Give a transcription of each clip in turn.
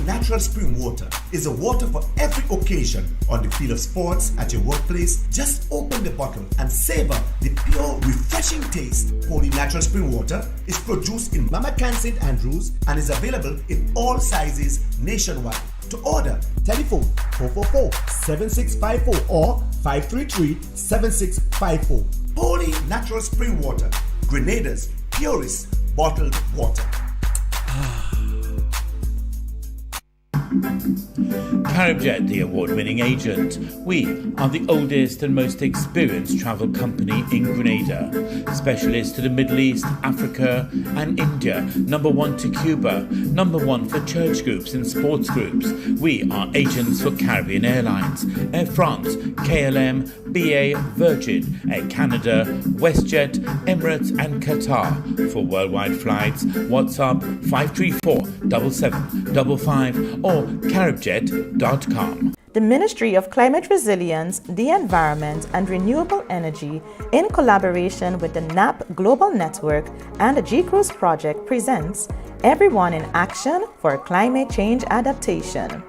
natural spring water is a water for every occasion. On the field of sports, at your workplace, just open the bottle and savor the pure, refreshing taste. Holy natural spring water is produced in Mama Can St. Andrews and is available in all sizes nationwide. To order, telephone 444-7654 or 533-7654. Holy natural spring water, Grenada's purest bottled water. CaribJet, the award-winning agent. We are the oldest and most experienced travel company in Grenada. Specialist to the Middle East, Africa and India. Number 1 to Cuba. Number 1 for church groups and sports groups. We are agents for Caribbean Airlines, Air France, KLM, BA, Virgin, Air Canada, WestJet, Emirates and Qatar. For worldwide flights, WhatsApp 534-7755 or caribjet.com. The Ministry of Climate Resilience, the Environment and Renewable Energy, in collaboration with the NAP Global Network and the G-Cruise Project, presents Everyone in Action for Climate Change Adaptation,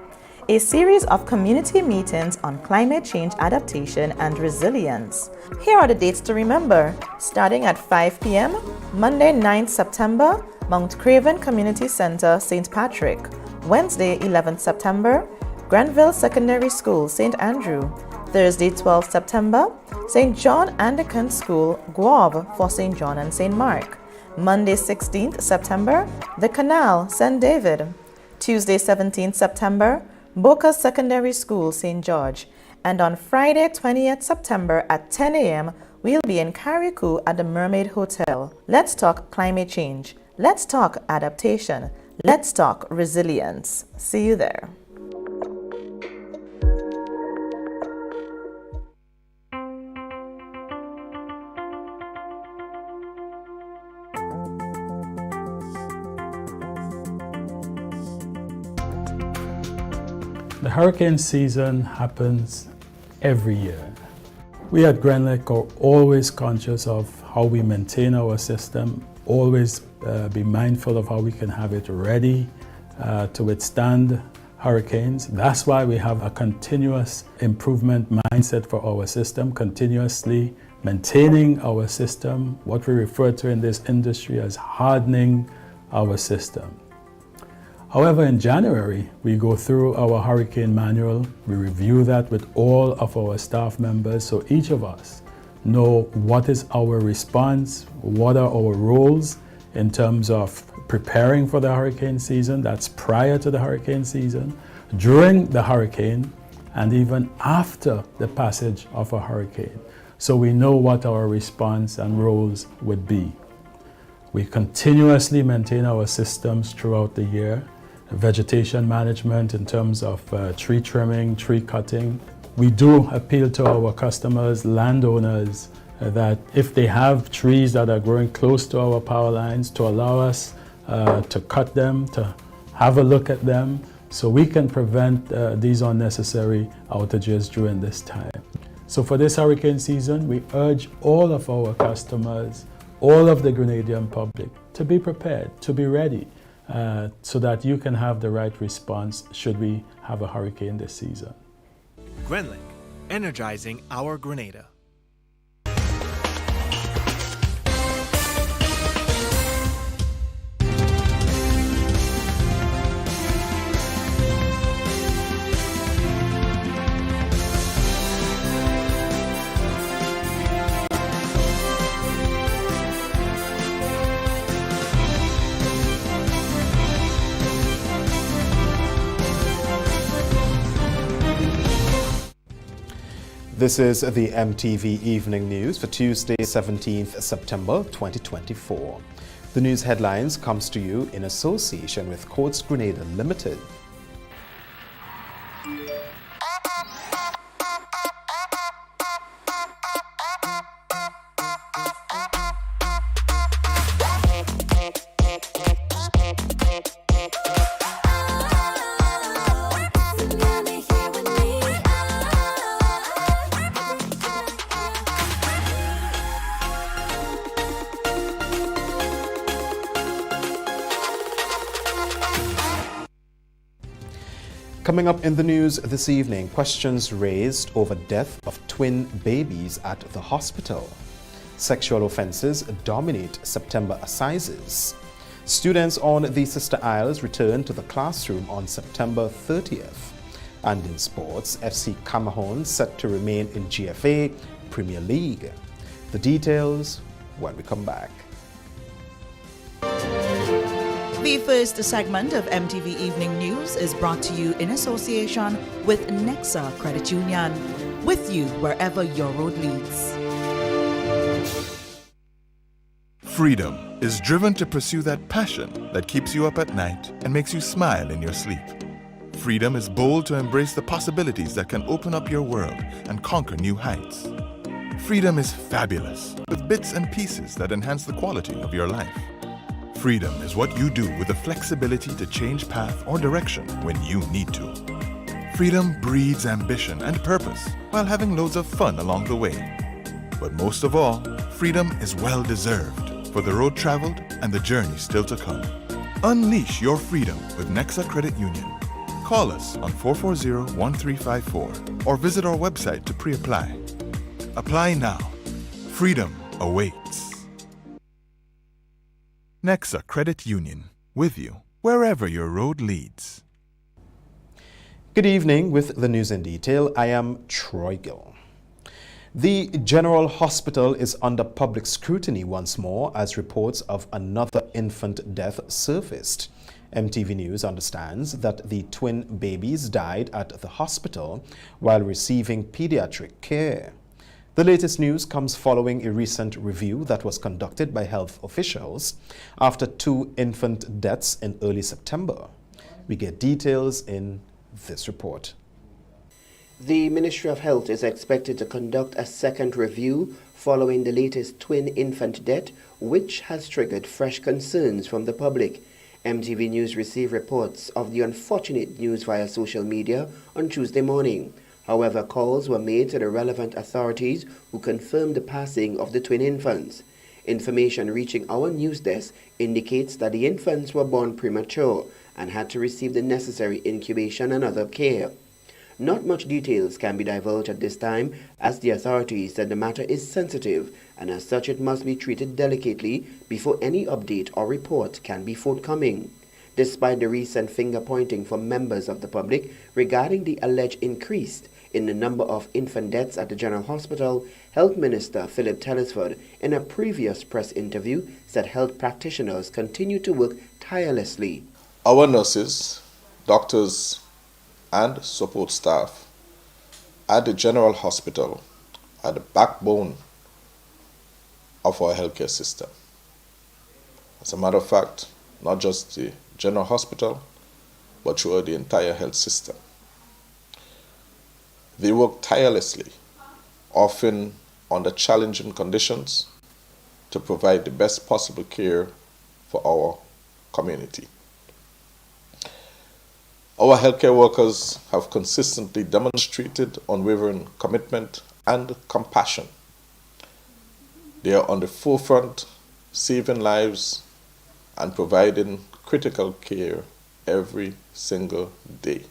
a series of community meetings on climate change adaptation and resilience. Here are the dates to remember. Starting at 5 p.m., Monday 9th September, Mount Craven Community Center, St. Patrick. Wednesday 11th September, Granville Secondary School, St. Andrew. Thursday 12th September, St. John Anglican School, Guave for St. John and St. Mark. Monday 16th September, The Canal, St. David. Tuesday 17th September, Boca Secondary School, St. George. And on Friday 20th September at 10 a.m., we'll be in Carriacou at the Mermaid Hotel. Let's talk climate change. Let's talk adaptation. Let's talk resilience. See you there. The hurricane season happens every year. We at Grenlec are always conscious of how we maintain our system, always be mindful of how we can have it ready to withstand hurricanes. That's why we have a continuous improvement mindset for our system, continuously maintaining our system, what we refer to in this industry as hardening our system. However, in January, we go through our hurricane manual. We review that with all of our staff members, so each of us know what is our response, what are our roles in terms of preparing for the hurricane season. That's prior to the hurricane season, during the hurricane, and even after the passage of a hurricane. So we know what our response and roles would be. We continuously maintain our systems throughout the year. Vegetation management in terms of tree trimming, tree cutting. We do appeal to our customers, landowners, that if they have trees that are growing close to our power lines, to allow us to cut them, to have a look at them, so we can prevent these unnecessary outages during this time. So for this hurricane season, we urge all of our customers, all of the Grenadian public, to be prepared, to be ready, so that you can have the right response should we have a hurricane this season. Grenlec, energizing our Grenada. This is the MTV Evening News for Tuesday, 17th September 2024. The news headlines comes to you in association with Courts Grenada Limited. Coming up in the news this evening, questions raised over death of twin babies at the hospital. Sexual offences dominate September assizes. Students on the Sister Isles return to the classroom on September 30th. And in sports, FC Camahon set to remain in GFA Premier League. The details when we come back. The first segment of MTV Evening News is brought to you in association with Nexa Credit Union, with you wherever your road leads. Freedom is driven to pursue that passion that keeps you up at night and makes you smile in your sleep. Freedom is bold to embrace the possibilities that can open up your world and conquer new heights. Freedom is fabulous, with bits and pieces that enhance the quality of your life. Freedom is what you do with the flexibility to change path or direction when you need to. Freedom breeds ambition and purpose while having loads of fun along the way. But most of all, freedom is well deserved for the road traveled and the journey still to come. Unleash your freedom with Nexa Credit Union. Call us on 440-1354 or visit our website to pre-apply. Apply now. Freedom awaits. Nexa Credit Union, with you wherever your road leads. Good evening. With the news in detail, I am Troy Gill. The General Hospital is under public scrutiny once more as reports of another infant death surfaced. MTV News understands that the twin babies died at the hospital while receiving pediatric care. The latest news comes following a recent review that was conducted by health officials after 2 infant deaths in early September. We get details in this report. The Ministry of Health is expected to conduct a second review following the latest twin infant death, which has triggered fresh concerns from the public. MTV News received reports of the unfortunate news via social media on Tuesday morning. However, calls were made to the relevant authorities who confirmed the passing of the twin infants. Information reaching our news desk indicates that the infants were born premature and had to receive the necessary incubation and other care. Not much details can be divulged at this time, as the authorities said the matter is sensitive and as such it must be treated delicately before any update or report can be forthcoming. Despite the recent finger-pointing from members of the public regarding the alleged increase in the number of infant deaths at the General Hospital, Health Minister Philip Tellisford, in a previous press interview, said health practitioners continue to work tirelessly. Our nurses, doctors, and support staff at the General Hospital are the backbone of our healthcare system. As a matter of fact, not just the General Hospital, but throughout the entire health system. They work tirelessly, often under challenging conditions, to provide the best possible care for our community. Our healthcare workers have consistently demonstrated unwavering commitment and compassion. They are on the forefront, saving lives and providing critical care every single day.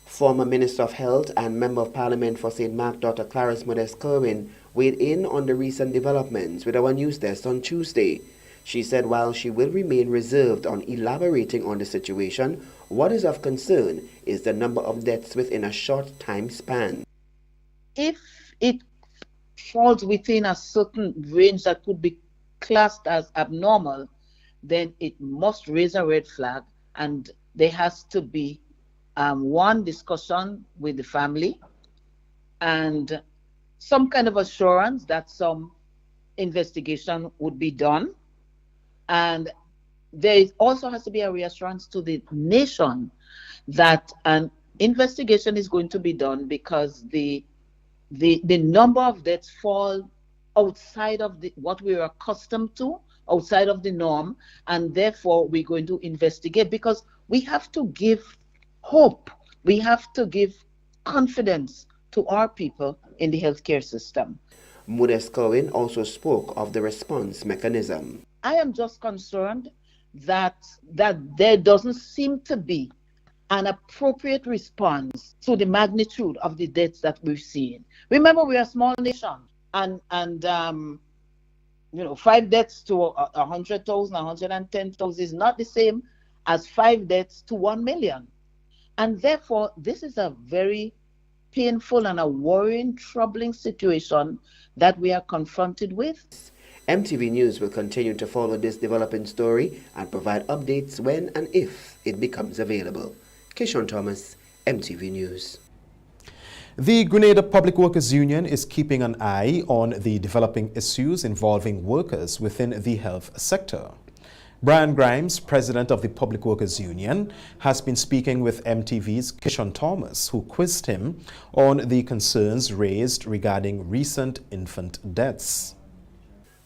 Former Minister of Health and Member of Parliament for St. Mark, Dr. Clarence Modest-Kerwin, weighed in on the recent developments with our news desk on Tuesday. She said while she will remain reserved on elaborating on the situation, what is of concern is the number of deaths within a short time span. If it falls within a certain range that could be classed as abnormal, then it must raise a red flag, and there has to be one discussion with the family and some kind of assurance that some investigation would be done. And there also has to be a reassurance to the nation that an investigation is going to be done, because the number of deaths fall outside of what we are accustomed to, outside of the norm, and therefore we're going to investigate, because we have to give hope, we have to give confidence to our people in the healthcare system. Modest-Kerwin also spoke of the response mechanism. I am just concerned that there doesn't seem to be an appropriate response to the magnitude of the deaths that we've seen. Remember, we're a small nation, and 5 deaths to 100,000, 110,000 is not the same as 5 deaths to 1 million. And therefore, this is a very painful and a worrying, troubling situation that we are confronted with. MTV News will continue to follow this developing story and provide updates when and if it becomes available. Kishon Thomas, MTV News. The Grenada Public Workers Union is keeping an eye on the developing issues involving workers within the health sector. Brian Grimes, president of the Public Workers Union, has been speaking with MTV's Kishon Thomas, who quizzed him on the concerns raised regarding recent infant deaths.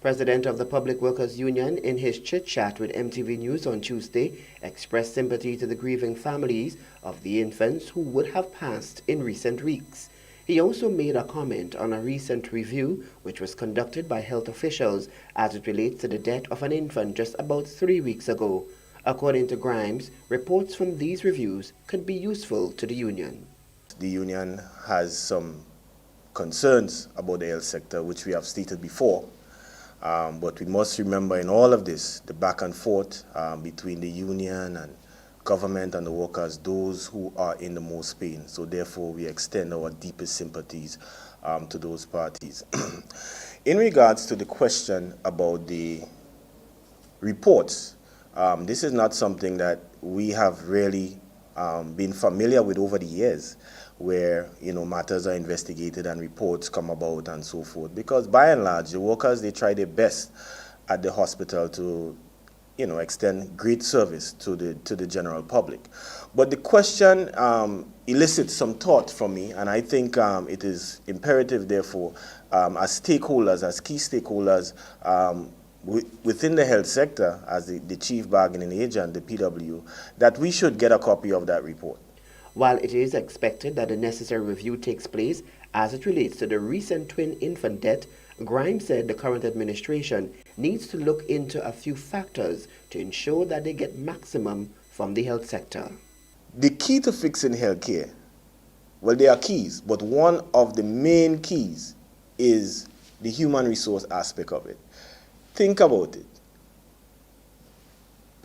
President of the Public Workers Union, in his chit-chat with MTV News on Tuesday, expressed sympathy to the grieving families of the infants who would have passed in recent weeks. He also made a comment on a recent review which was conducted by health officials as it relates to the death of an infant just about 3 weeks ago. According to Grimes, reports from these reviews could be useful to the union. The union has some concerns about the health sector, which we have stated before. But we must remember in all of this, the back and forth between the union and government and the workers, those who are in the most pain. So therefore, we extend our deepest sympathies to those parties. In regards to the question about the reports, this is not something that we have really been familiar with over the years, where matters are investigated and reports come about and so forth. Because by and large, the workers, they try their best at the hospital to extend great service to the general public. But the question elicits some thought from me, and I think it is imperative, therefore, as stakeholders, as key stakeholders within the health sector, as the chief bargaining agent, the PW, that we should get a copy of that report. While it is expected that the necessary review takes place as it relates to the recent twin infant death, Grimes said the current administration needs to look into a few factors to ensure that they get maximum from the health sector. The key to fixing healthcare, well, there are keys, but one of the main keys is the human resource aspect of it. Think about it.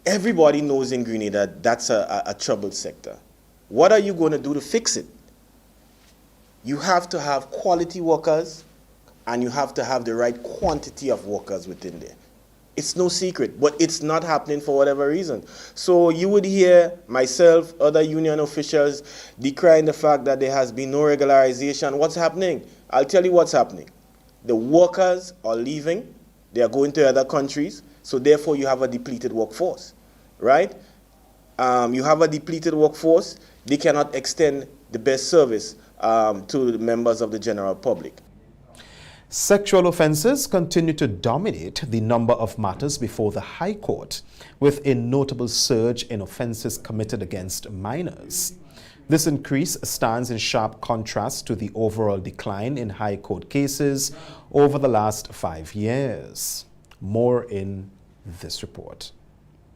Everybody knows in Grenada that's a troubled sector. What are you going to do to fix it? You have to have quality workers, and you have to have the right quantity of workers within there. It's no secret, but it's not happening for whatever reason. So you would hear myself, other union officials, decrying the fact that there has been no regularization. What's happening? I'll tell you what's happening. The workers are leaving. They are going to other countries. So therefore, you have a depleted workforce, right? You have a depleted workforce. They cannot extend the best service to the members of the general public. Sexual offences continue to dominate the number of matters before the High Court, with a notable surge in offences committed against minors. This increase stands in sharp contrast to the overall decline in High Court cases over the last 5 years. More in this report.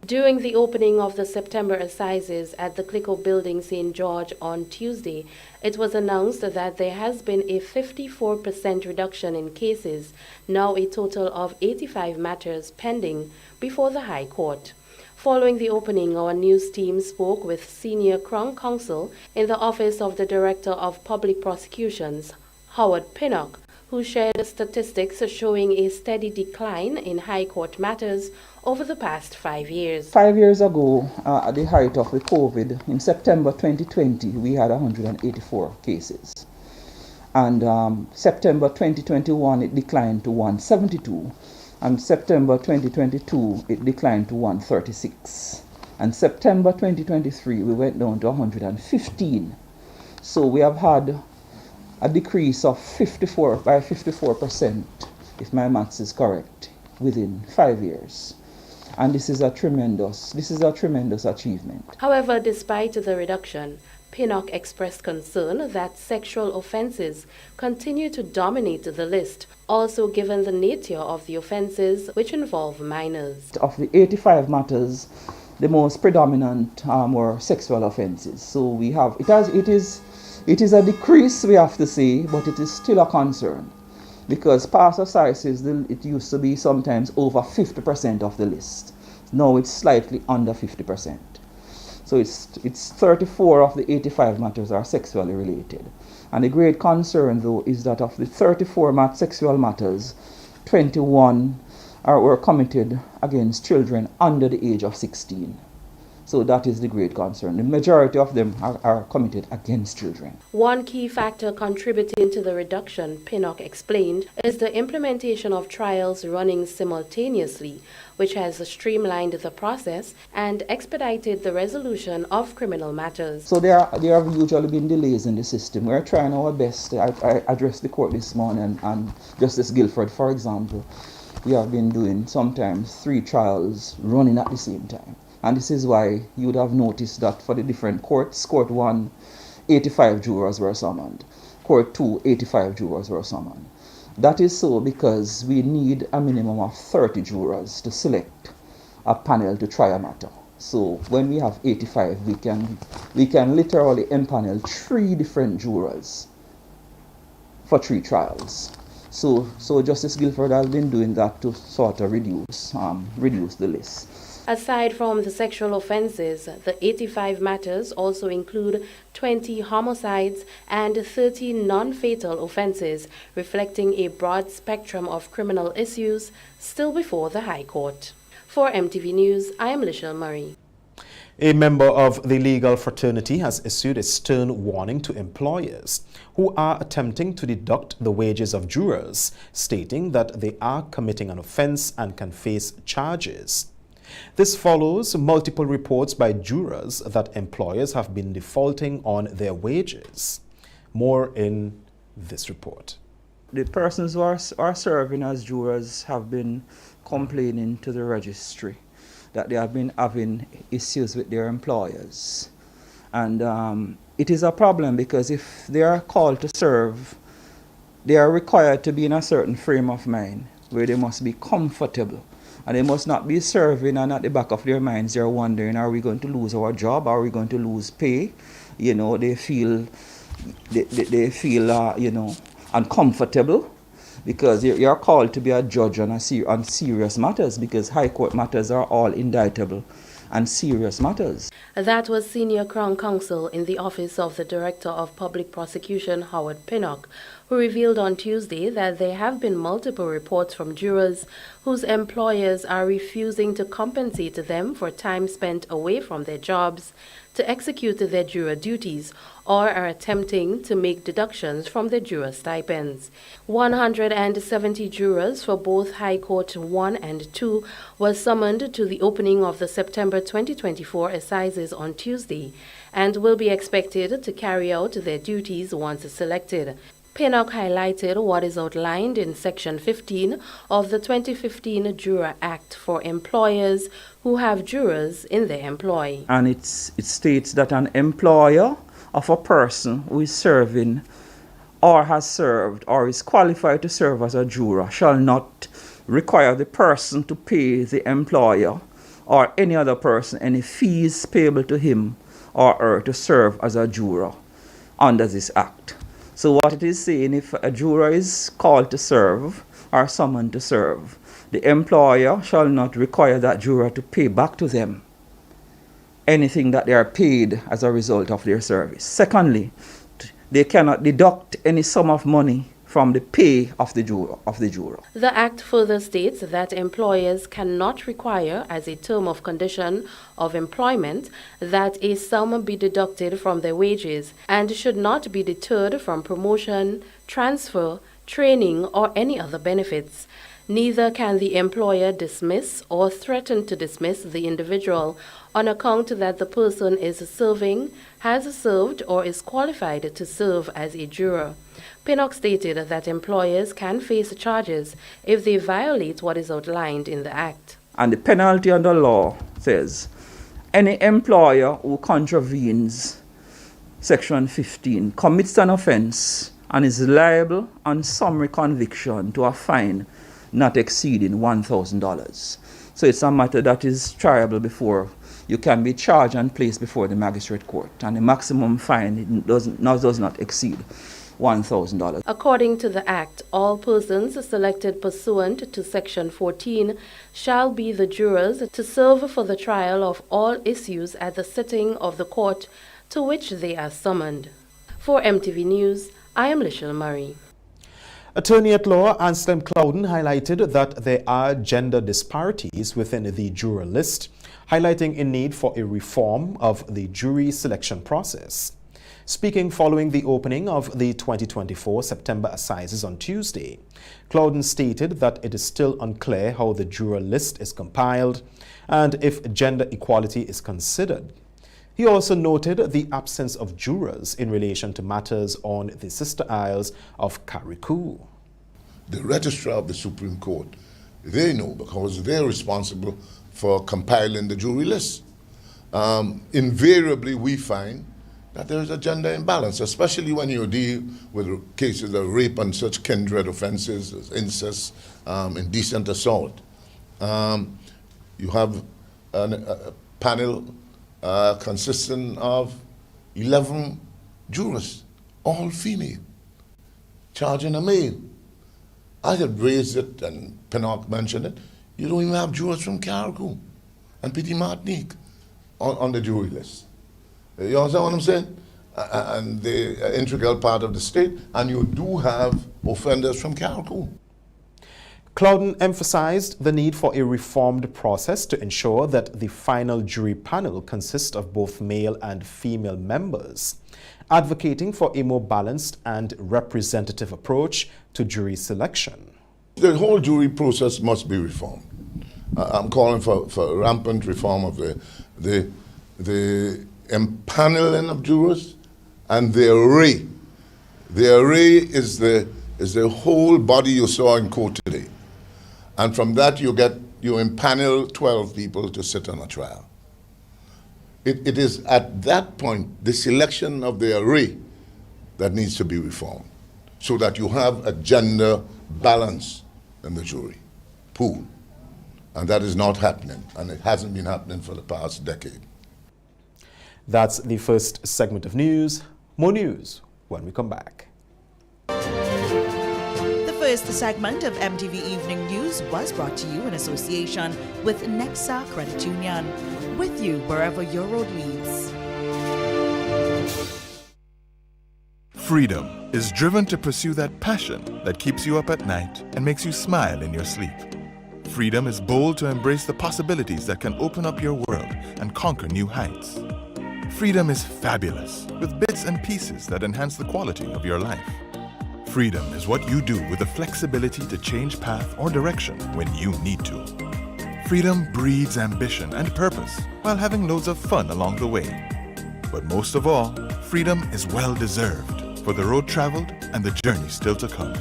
During the opening of the September Assizes at the Clico Building, St. George on Tuesday, it was announced that there has been a 54% reduction in cases, now a total of 85 matters pending before the High Court. Following the opening, our news team spoke with Senior Crown Counsel in the Office of the Director of Public Prosecutions, Howard Pinnock, who shared statistics showing a steady decline in High Court matters over the past 5 years. 5 years ago, at the height of the COVID, in September 2020, we had 184 cases. And September 2021, it declined to 172. And September 2022, it declined to 136. And September 2023, we went down to 115. So we have had a decrease of 54%, if my maths is correct, within 5 years. And this is a tremendous achievement. However, despite the reduction, Pinnock expressed concern that sexual offences continue to dominate the list, also given the nature of the offences which involve minors. Of the 85 matters the most predominant were sexual offences. So we have, it is a decrease, we have to say, but it is still a concern. Because past exercises, it used to be sometimes over 50% of the list. Now it's slightly under 50%. So it's 34 of the 85 matters are sexually related. And the great concern, though, is that of the 34 sexual matters, 21 were committed against children under the age of 16. So that is the great concern. The majority of them are committed against children. One key factor contributing to the reduction, Pinnock explained, is the implementation of trials running simultaneously, which has streamlined the process and expedited the resolution of criminal matters. So there have usually been delays in the system. We're trying our best. I addressed the court this morning, and Justice Guilford, for example, we have been doing sometimes 3 trials running at the same time. And this is why you would have noticed that for the different courts, Court 1, 85 jurors were summoned. Court 2, 85 jurors were summoned. That is so because we need a minimum of 30 jurors to select a panel to try a matter. So when we have 85, we can literally empanel 3 different jurors for 3 trials. So Justice Guilford has been doing that to sort of reduce the list. Aside from the sexual offences, the 85 matters also include 20 homicides and 30 non-fatal offences, reflecting a broad spectrum of criminal issues still before the High Court. For MTV News, I am Lishelle Murray. A member of the legal fraternity has issued a stern warning to employers who are attempting to deduct the wages of jurors, stating that they are committing an offence and can face charges. This follows multiple reports by jurors that employers have been defaulting on their wages. More in this report. The persons who are serving as jurors have been complaining to the registry that they have been having issues with their employers. And it is a problem because if they are called to serve, they are required to be in a certain frame of mind where they must be comfortable. And they must not be serving, and at the back of their minds they're wondering, are we going to lose our job? Are we going to lose pay? You know, they feel uncomfortable because you're called to be a judge on serious matters, because High Court matters are all indictable and serious matters. That was Senior Crown Counsel in the Office of the Director of Public Prosecution, Howard Pinnock, who revealed on Tuesday that there have been multiple reports from jurors whose employers are refusing to compensate them for time spent away from their jobs to execute their juror duties, or are attempting to make deductions from their juror stipends. 170 jurors for both High Court 1 and 2 were summoned to the opening of the September 2024 assizes on Tuesday and will be expected to carry out their duties once selected. Pinnock highlighted what is outlined in Section 15 of the 2015 Juror Act for employers who have jurors in their employ. And it states that an employer of a person who is serving or has served or is qualified to serve as a juror shall not require the person to pay the employer or any other person any fees payable to him or her to serve as a juror under this act. So what it is saying, if a juror is called to serve or summoned to serve, the employer shall not require that juror to pay back to them anything that they are paid as a result of their service. Secondly, they cannot deduct any sum of money from the pay of the juror. The Act further states that employers cannot require, as a term of condition of employment, that a sum be deducted from their wages and should not be deterred from promotion, transfer, training, or any other benefits. Neither can the employer dismiss or threaten to dismiss the individual on account that the person is serving, has served, or is qualified to serve as a juror. Pinnock stated that employers can face charges if they violate what is outlined in the Act. And the penalty under law says, any employer who contravenes Section 15 commits an offence and is liable on summary conviction to a fine not exceeding $1,000. So it's a matter that is triable before you can be charged and placed before the magistrate court, and the maximum fine does not exceed $1,000. According to the Act, all persons selected pursuant to Section 14 shall be the jurors to serve for the trial of all issues at the sitting of the court to which they are summoned. For MTV News, I am Lishel Murray. Attorney at law Anselm Clouden highlighted that there are gender disparities within the juror list, highlighting a need for a reform of the jury selection process. Speaking following the opening of the 2024 September Assizes on Tuesday, Clouden stated that it is still unclear how the juror list is compiled and if gender equality is considered. He also noted the absence of jurors in relation to matters on the Sister Isles of Carriacou. The registrar of the Supreme Court, they know because they're responsible for compiling the jury list. Invariably, we find that there is a gender imbalance, especially when you deal with cases of rape and such kindred offenses, as incest, indecent assault. You have a panel consisting of 11 jurors, all female, charging a male. I had raised it, and Pinnock mentioned it. You don't even have jurors from Carriacou and Petit Martinique on the jury list. You understand what I'm saying? And they're an integral part of the state, and you do have offenders from Carriacou. Clouden emphasized the need for a reformed process to ensure that the final jury panel consists of both male and female members, advocating for a more balanced and representative approach to jury selection. The whole jury process must be reformed. I'm calling for rampant reform of the empaneling of jurors and the array. The array is the whole body you saw in court today. And from that you empanel 12 people to sit on a trial. It is at that point the selection of the array that needs to be reformed so that you have a gender balance in the jury pool. And that is not happening, and it hasn't been happening for the past decade. That's the first segment of news. More news when we come back. The first segment of MTV Evening News was brought to you in association with Nexa Credit Union. With you wherever your road leads. Freedom is driven to pursue that passion that keeps you up at night and makes you smile in your sleep. Freedom is bold to embrace the possibilities that can open up your world and conquer new heights. Freedom is fabulous, with bits and pieces that enhance the quality of your life. Freedom is what you do with the flexibility to change path or direction when you need to. Freedom breeds ambition and purpose while having loads of fun along the way. But most of all, freedom is well-deserved for the road traveled and the journey still to come.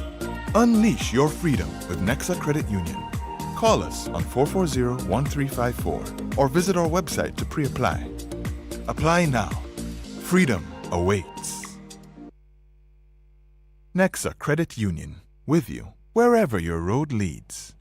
Unleash your freedom with Nexa Credit Union. Call us on 440-1354 or visit our website to pre-apply. Apply now. Freedom awaits. Nexa Credit Union, with you wherever your road leads.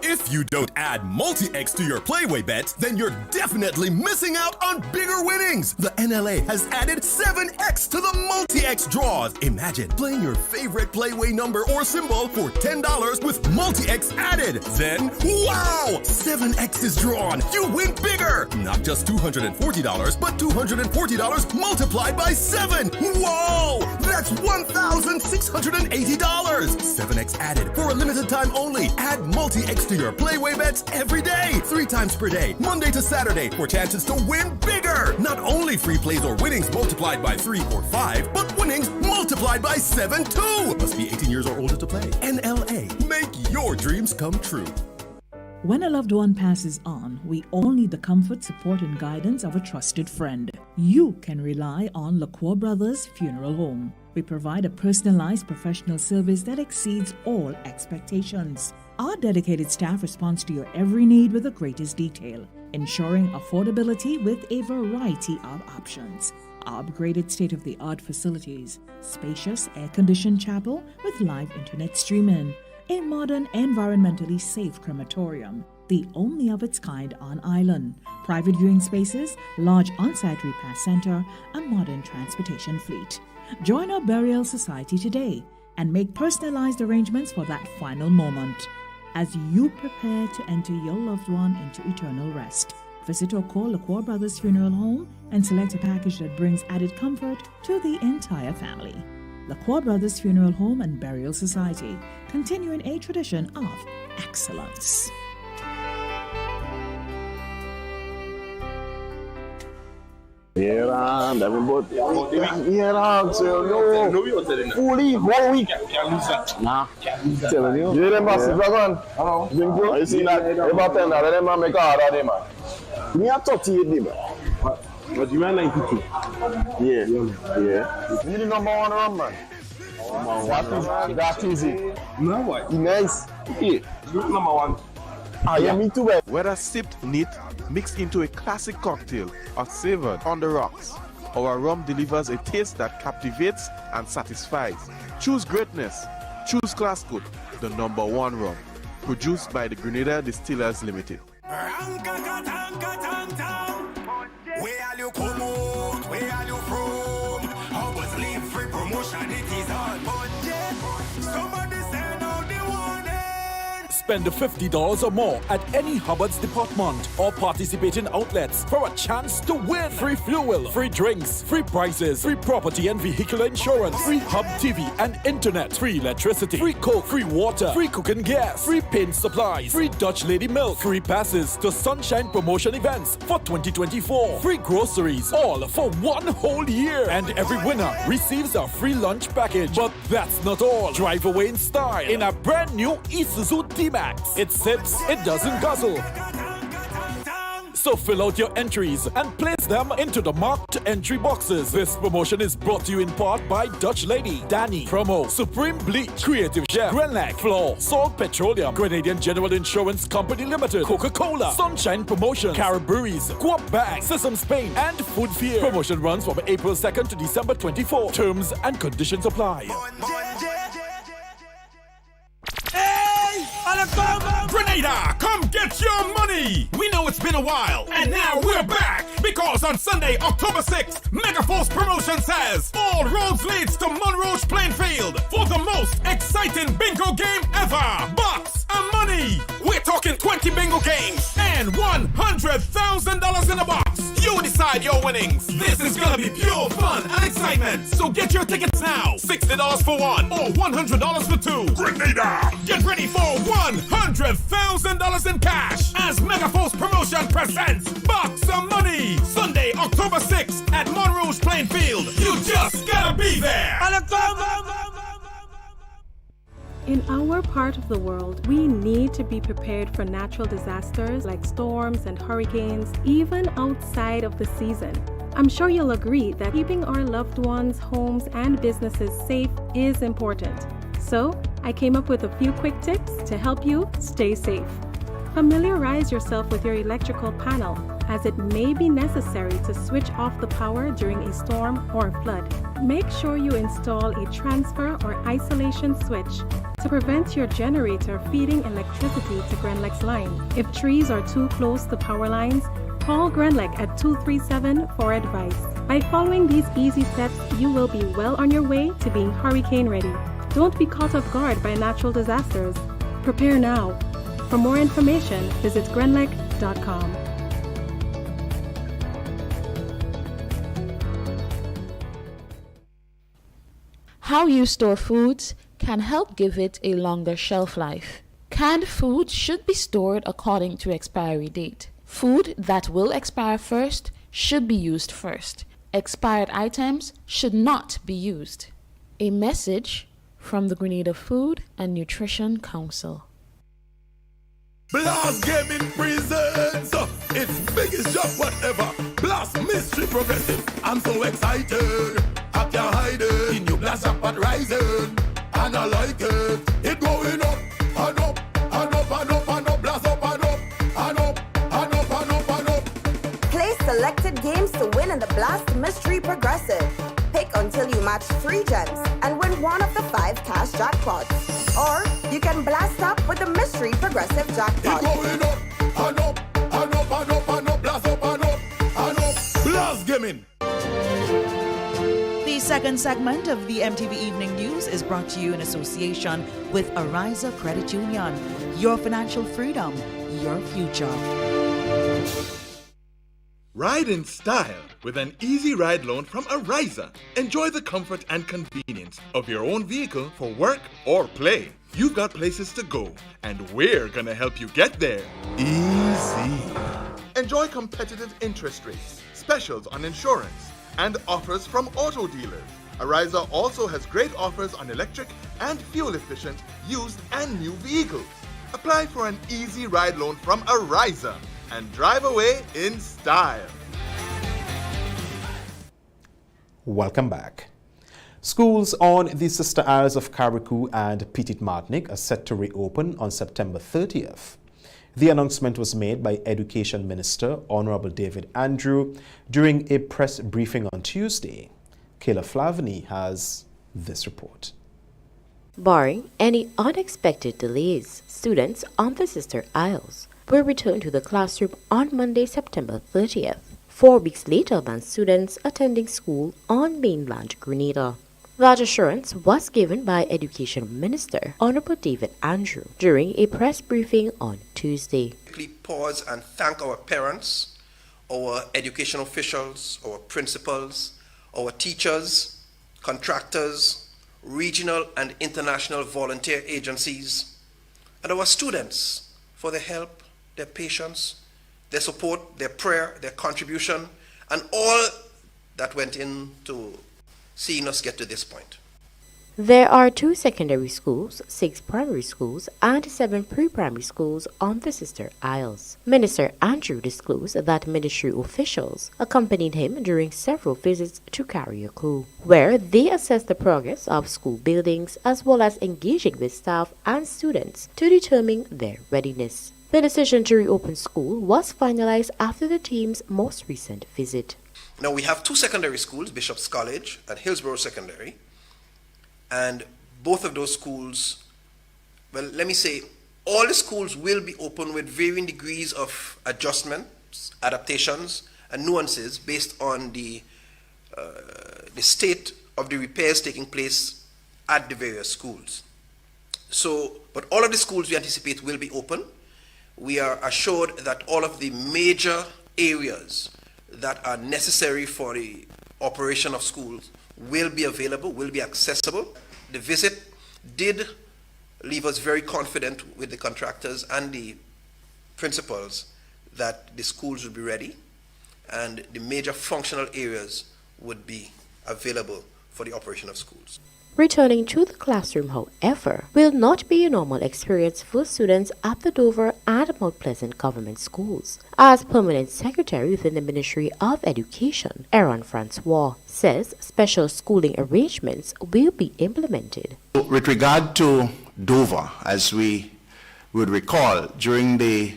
If you don't add multi-X to your Playway bet, then you're definitely missing out on bigger winnings. The NLA has added 7X to the multi-X draws. Imagine playing your favorite Playway number or symbol for $10 with multi-X added. Then, wow! 7X is drawn. You win bigger. Not just $240, but $240 multiplied by 7. Whoa! That's $1,680. 7X added for a limited time only. Add multi-X to your Playway bets every day, 3 times per day, Monday to Saturday, for chances to win bigger. Not only free plays or winnings multiplied by 3 or 5, but winnings multiplied by 7 too. Must be 18 years or older to play. NLA, make your dreams come true. When a loved one passes on, we all need the comfort, support, and guidance of a trusted friend. You can rely on LaCroix Brothers Funeral Home. We provide a personalized professional service that exceeds all expectations. Our dedicated staff responds to your every need with the greatest detail, ensuring affordability with a variety of options. Our upgraded state-of-the-art facilities, spacious air-conditioned chapel with live internet streaming, a modern, environmentally safe crematorium, the only of its kind on island. Private viewing spaces, large on-site repair center, a modern transportation fleet. Join our burial society today and make personalized arrangements for that final moment as you prepare to enter your loved one into eternal rest. Visit or call LaCour Brothers Funeral Home and select a package that brings added comfort to the entire family. LaCour Brothers Funeral Home and Burial Society, continuing a tradition of excellence. Yeah, everybody. Yeah, so no. Fully 1 week. Nah. Telling you. You them boss dragon. Oh. You see that? About 10 that them man make a order them man. Me a 38 them. But you man 92. Yeah. Yeah. You the number one run man. That is it. No what? Nice. Yeah. Number one. Yeah, me too. Whether sipped neat, mixed into a classic cocktail, or savored on the rocks, our rum delivers a taste that captivates and satisfies. Choose greatness. Choose Classcoat, the number one rum. Produced by the Grenada Distillers Limited. Where are you come out? Where are you from? How was leave free promotion? It is on budget. Somebody send out the warning. Spend $50 or more at any Hubbard's department or participating outlets for a chance to win. Free fuel, free drinks, free prizes, free property and vehicular insurance, free Hub TV and internet, free electricity, free coke, free water, free cooking gas, free paint supplies, free Dutch Lady milk, free passes to Sunshine promotion events for 2024, free groceries, all for 1 whole year. And every winner receives a free lunch package. But that's not all. Drive away in style in a brand new Isuzu D-Max. It sips, it doesn't guzzle. So fill out your entries and place them into the marked entry boxes. This promotion is brought to you in part by Dutch Lady, Danny, Promo, Supreme Bleach, Creative Chef, Grenlac, Floor, Salt Petroleum, Grenadian General Insurance Company Limited, Coca-Cola, Sunshine Promotions, Caribouries, Coop Bag, Sesame Spain, and Food Fear. Promotion runs from April 2nd to December 24. Terms and conditions apply. Grenada, come get your money! We know it's been a while, and now we're back! Because on Sunday, October 6th, Megaforce Promotions says all roads leads to Monroe Plainfield for the most exciting bingo game ever! Bucks and money! We're talking 20 bingo games and $100,000 in a box! You decide your winnings! This is gonna be pure fun and excitement! So get your tickets now! $60 for one or $100 for two! Grenada! Get ready for $100,000 in cash as Megaforce Promotion presents Bucks of Money! Sunday, October 6th at Monroe Plainfield. You just gotta be there! In our part of the world, we need to be prepared for natural disasters like storms and hurricanes, even outside of the season. I'm sure you'll agree that keeping our loved ones, homes, and businesses safe is important. So, I came up with a few quick tips to help you stay safe. Familiarize yourself with your electrical panel, as it may be necessary to switch off the power during a storm or flood. Make sure you install a transfer or isolation switch to prevent your generator feeding electricity to Grenlec's line. If trees are too close to power lines, call Grenlec at 237 for advice. By following these easy steps, you will be well on your way to being hurricane ready. Don't be caught off guard by natural disasters. Prepare now. For more information, visit grenlec.com. How you store foods can help give it a longer shelf life. Canned food should be stored according to expiry date. Food that will expire first should be used first. Expired items should not be used. A message from the Grenada Food and Nutrition Council. Blast Gaming presents its biggest job ever. Blast Mystery Progressive. I'm so excited. I can't hide it. The new Blast Jackpot rising. And I like it. It going up and up and up and up and up. Blast up and up and up and up and up and up. Play selected games to win in the Blast Mystery Progressive. Pick until you match 3 gems and win one of the 5 cash jackpots. Or you can blast up with the Mystery Progressive Jackpot. It going up and up, and up, and up, and up, blast up, and up, and up. Blast gaming. The second segment of the MTV Evening News is brought to you in association with Ariza Credit Union. Your financial freedom, your future. Ride in style with an easy ride loan from Ariza. Enjoy the comfort and convenience of your own vehicle for work or play. You've got places to go, and we're gonna help you get there easy. Enjoy competitive interest rates, specials on insurance, and offers from auto dealers. Ariza also has great offers on electric and fuel-efficient used and new vehicles. Apply for an easy ride loan from Ariza and drive away in style. Welcome back. Schools on the Sister Isles of Carriacou and Petite Martinique are set to reopen on September 30th. The announcement was made by Education Minister Honorable David Andrew during a press briefing on Tuesday. Kayla Flavany has this report. Barring any unexpected delays, students on the Sister Isles will return to the classroom on Monday, September 30th, 4 weeks later than students attending school on mainland Grenada. That assurance was given by Education Minister Honorable David Andrew during a press briefing on Tuesday. Pause and thank our parents, our education officials, our principals, our teachers, contractors, regional and international volunteer agencies, and our students for their help, their patience, their support, their prayer, their contribution, and all that went into seeing us get to this point. There are 2 secondary schools, 6 primary schools, and 7 pre-primary schools on the Sister Isles. Minister Andrew disclosed that ministry officials accompanied him during several visits to Carriacou, where they assessed the progress of school buildings as well as engaging with staff and students to determine their readiness. The decision to reopen school was finalized after the team's most recent visit. Now we have 2 secondary schools, Bishop's College and Hillsborough Secondary, and both of those schools, well, let me say, all the schools will be open with varying degrees of adjustments, adaptations, and nuances based on the state of the repairs taking place at the various schools. So, but all of the schools we anticipate will be open. We are assured that all of the major areas that are necessary for the operation of schools will be available, will be accessible. The visit did leave us very confident with the contractors and the principals that the schools would be ready and the major functional areas would be available for the operation of schools. Returning to the classroom, however, will not be a normal experience for students at the Dover and Mount Pleasant government schools, as Permanent Secretary within the Ministry of Education, Aaron Francois, says special schooling arrangements will be implemented. With regard to Dover, as we would recall, during the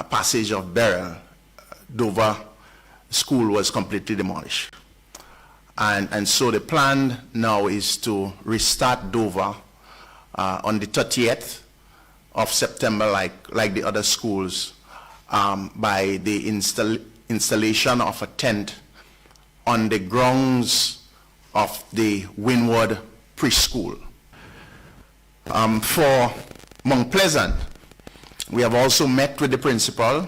passage of Beryl, Dover school was completely demolished. And so the plan now is to restart Dover on the 30th of September, like the other schools, by the installation of a tent on the grounds of the Windward Preschool. For Mount Pleasant, we have also met with the principal,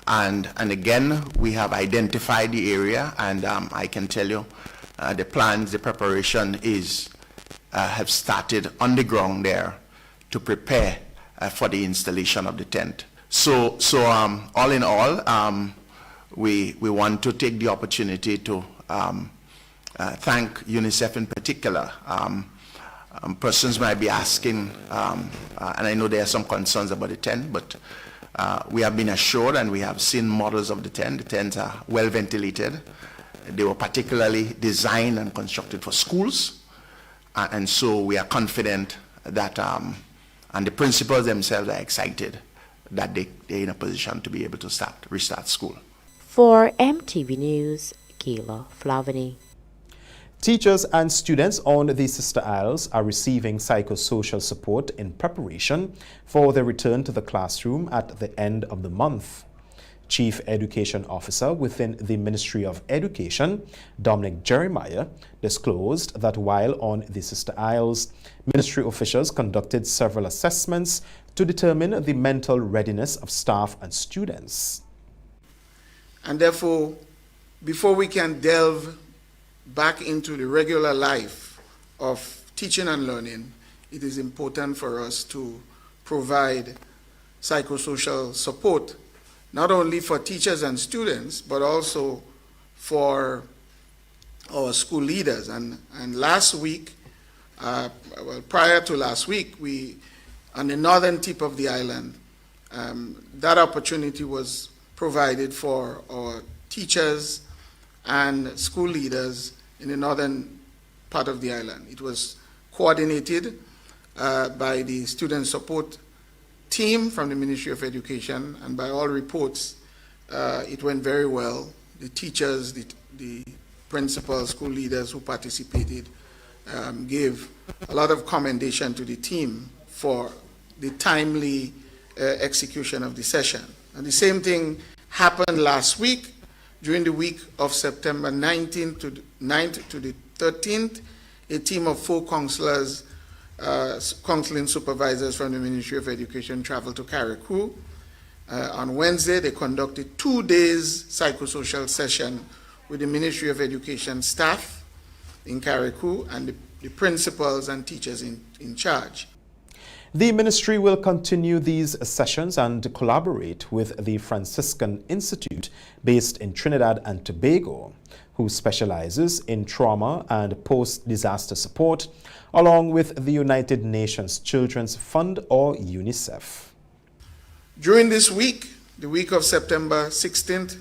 and again, we have identified the area, and I can tell you the plans, the preparation have started on the ground there to prepare for the installation of the tent. So all in all, we want to take the opportunity to thank UNICEF in particular. Persons might be asking, and I know there are some concerns about the tent, but we have been assured and we have seen models of the tent. The tents are well ventilated. They were particularly designed and constructed for schools. And so we are confident that, and the principals themselves are excited that they're in a position to be able to restart school. For MTV News, Kayla Flavany. Teachers and students on the Sister Isles are receiving psychosocial support in preparation for their return to the classroom at the end of the month. Chief Education Officer within the Ministry of Education, Dominic Jeremiah, disclosed that while on the Sister Isles, ministry officials conducted several assessments to determine the mental readiness of staff and students. And therefore, before we can delve back into the regular life of teaching and learning, it is important for us to provide psychosocial support, not only for teachers and students, but also for our school leaders. And last week, prior to last week, we, on the northern tip of the island, that opportunity was provided for our teachers and school leaders in the northern part of the island. It was coordinated by the student support team from the Ministry of Education, and by all reports, it went very well. The teachers, the principals, school leaders who participated gave a lot of commendation to the team for the timely execution of the session. And the same thing happened last week. During the week of September 9th to the 13th, a team of 4 counselors, counseling supervisors from the Ministry of Education traveled to Carriacou. On Wednesday, they conducted 2 days psychosocial session with the Ministry of Education staff in Carriacou and the principals and teachers in charge. The ministry will continue these sessions and collaborate with the Franciscan Institute based in Trinidad and Tobago, who specializes in trauma and post-disaster support, along with the United Nations Children's Fund, or UNICEF. During this week, the week of September 16th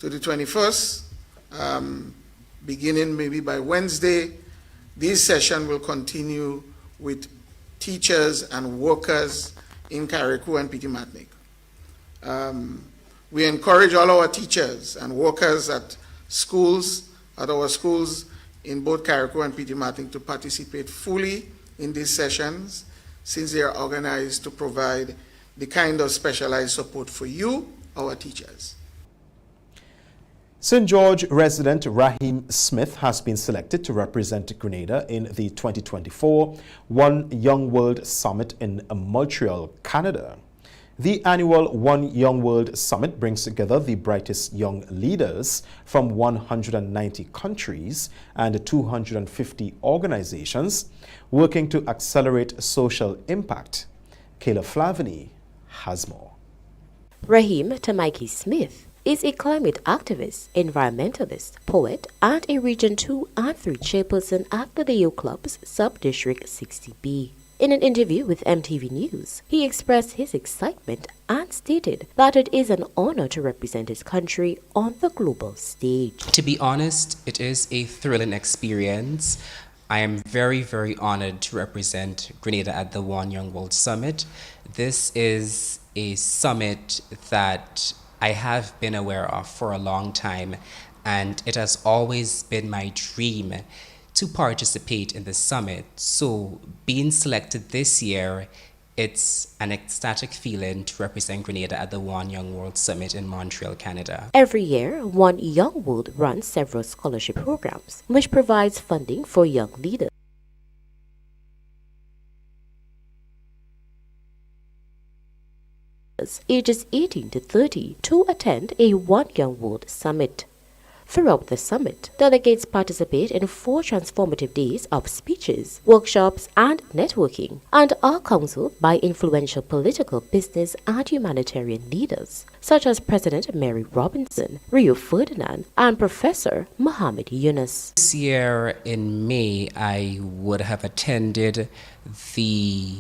to the 21st, beginning maybe by Wednesday, this session will continue with teachers and workers in Carriacou and Petit Martinique. We encourage all our teachers and workers at our schools in both Carriacou and Petit Martinique to participate fully in these sessions, since they are organized to provide the kind of specialized support for you, our teachers. St. George resident Raheem Smith has been selected to represent Grenada in the 2024 One Young World Summit in Montreal, Canada. The annual One Young World Summit brings together the brightest young leaders from 190 countries and 250 organizations working to accelerate social impact. Kayla Flavini has more. Raheem Tamaiki Smith is a climate activist, environmentalist, poet, and a Region 2 and 3 chairperson at the Leo Club's Sub-District 60B. In an interview with MTV News, he expressed his excitement and stated that it is an honor to represent his country on the global stage. To be honest, it is a thrilling experience. I am very, very honored to represent Grenada at the One Young World Summit. This is a summit that I have been aware of for a long time, and it has always been my dream to participate in the summit. So being selected this year, it's an ecstatic feeling to represent Grenada at the One Young World Summit in Montreal, Canada. Every year, One Young World runs several scholarship programs, which provides funding for young leaders ages 18 to 30 to attend a One Young World Summit. Throughout the summit, delegates participate in 4 transformative days of speeches, workshops, and networking, and are counseled by influential political, business, and humanitarian leaders, such as President Mary Robinson, Rio Ferdinand, and Professor Muhammad Yunus. This year in May, I would have attended the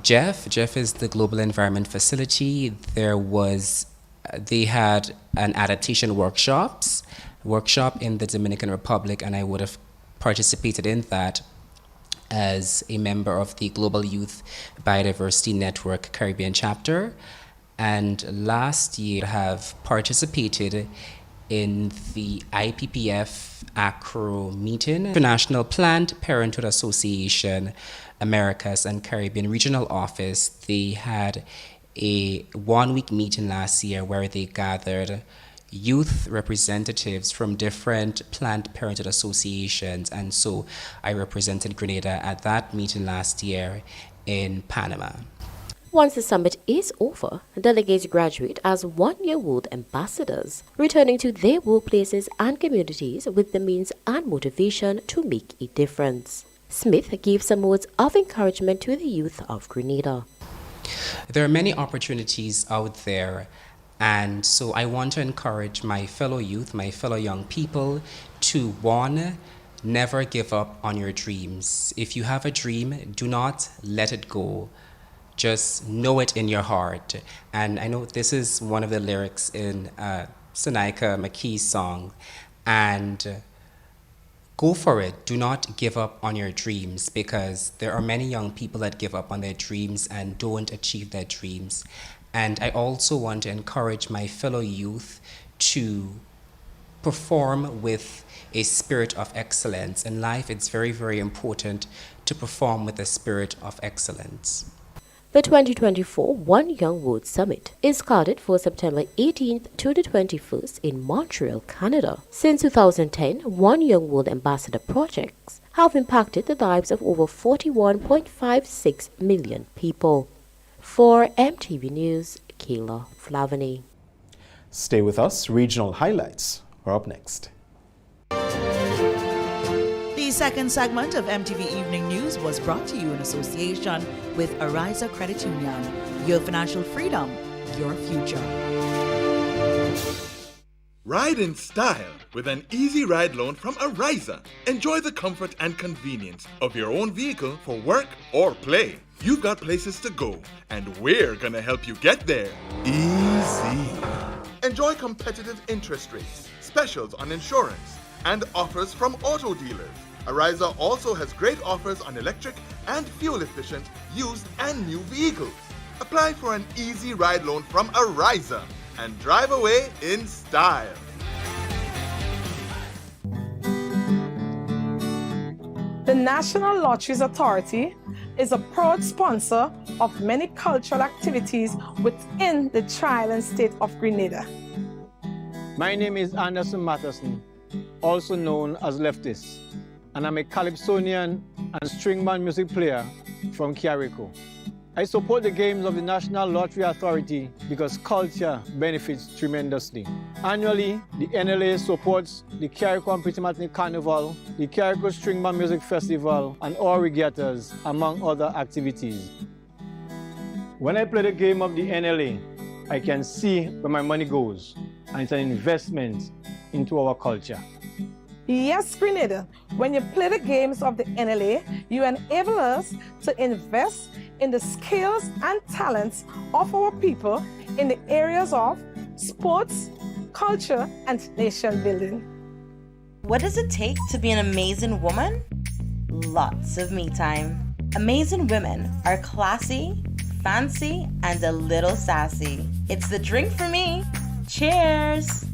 Jeff is the Global Environment Facility. They had an adaptation workshop in the Dominican Republic, and I would have participated in that as a member of the Global Youth Biodiversity Network Caribbean chapter. And last year I have participated in the IPPF ACRO meeting. International Planned Parenthood Association, Americas and Caribbean Regional Office, they had a one-week meeting last year where they gathered youth representatives from different Planned Parenthood associations, and so I represented Grenada at that meeting last year in Panama. Once the summit is over, delegates graduate as one-year-old ambassadors, returning to their workplaces and communities with the means and motivation to make a difference. Smith gave some words of encouragement to the youth of Grenada. There are many opportunities out there, and so I want to encourage my fellow youth, my fellow young people to, one, never give up on your dreams. If you have a dream, do not let it go. Just know it in your heart. And I know this is one of the lyrics in Sonika McKee's song. And go for it. Do not give up on your dreams, because there are many young people that give up on their dreams and don't achieve their dreams. And I also want to encourage my fellow youth to perform with a spirit of excellence. In life, it's very, very important to perform with a spirit of excellence. The 2024 One Young World Summit is scheduled for September 18th to the 21st in Montreal, Canada. Since 2010, One Young World Ambassador projects have impacted the lives of over 41.56 million people. For MTV News, Kayla Flavany. Stay with us. Regional highlights are up next. The second segment of MTV Evening News was brought to you in association with Ariza Credit Union. Your financial freedom, your future. Ride in style with an easy ride loan from Ariza. Enjoy the comfort and convenience of your own vehicle for work or play. You've got places to go, and we're gonna help you get there easy. Enjoy competitive interest rates, specials on insurance, and offers from auto dealers. Ariza also has great offers on electric and fuel-efficient used and new vehicles. Apply for an easy ride loan from Ariza and drive away in style. The National Lotteries Authority is a proud sponsor of many cultural activities within the Tri-Island state of Grenada. My name is Anderson Matterson, also known as Leftist, and I'm a calypsonian and string band music player from Carrico. I support the games of the National Lottery Authority because culture benefits tremendously. Annually, the NLA supports the Carrico and Pritimatini Carnival, the Carrico String Band Music Festival, and all regattas, among other activities. When I play the game of the NLA, I can see where my money goes, and it's an investment into our culture. Yes, Grenada, when you play the games of the NLA, you enable us to invest in the skills and talents of our people in the areas of sports, culture, and nation building. What does it take to be an amazing woman? Lots of me time. Amazing women are classy, fancy, and a little sassy. It's the drink for me. Cheers!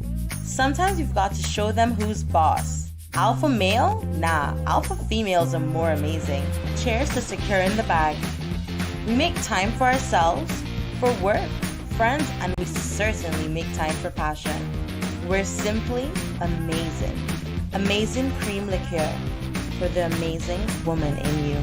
Sometimes you've got to show them who's boss. Alpha male? Nah, alpha females are more amazing. Cheers to securing the bag. We make time for ourselves, for work, friends, and we certainly make time for passion. We're simply amazing. Amazing cream liqueur for the amazing woman in you.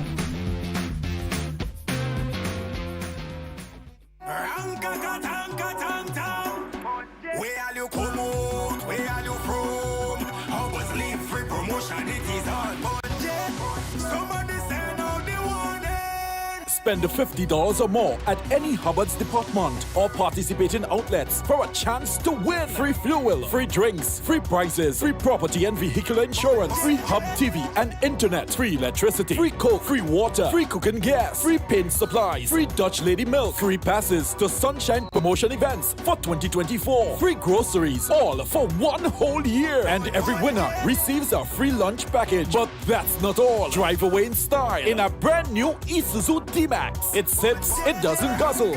Spend $50 or more at any Hubbard's department or participating outlets for a chance to win free fuel, free drinks, free prizes, free property and vehicle insurance, free Hub TV and internet, free electricity, free coke, free water, free cooking gas, free paint supplies, free Dutch Lady milk, free passes to Sunshine promotion events for 2024, free groceries, all for 1 whole year, and every winner receives a free lunch package. But that's not all. Drive away in style in a brand new Isuzu D-Max. It sips, it doesn't guzzle.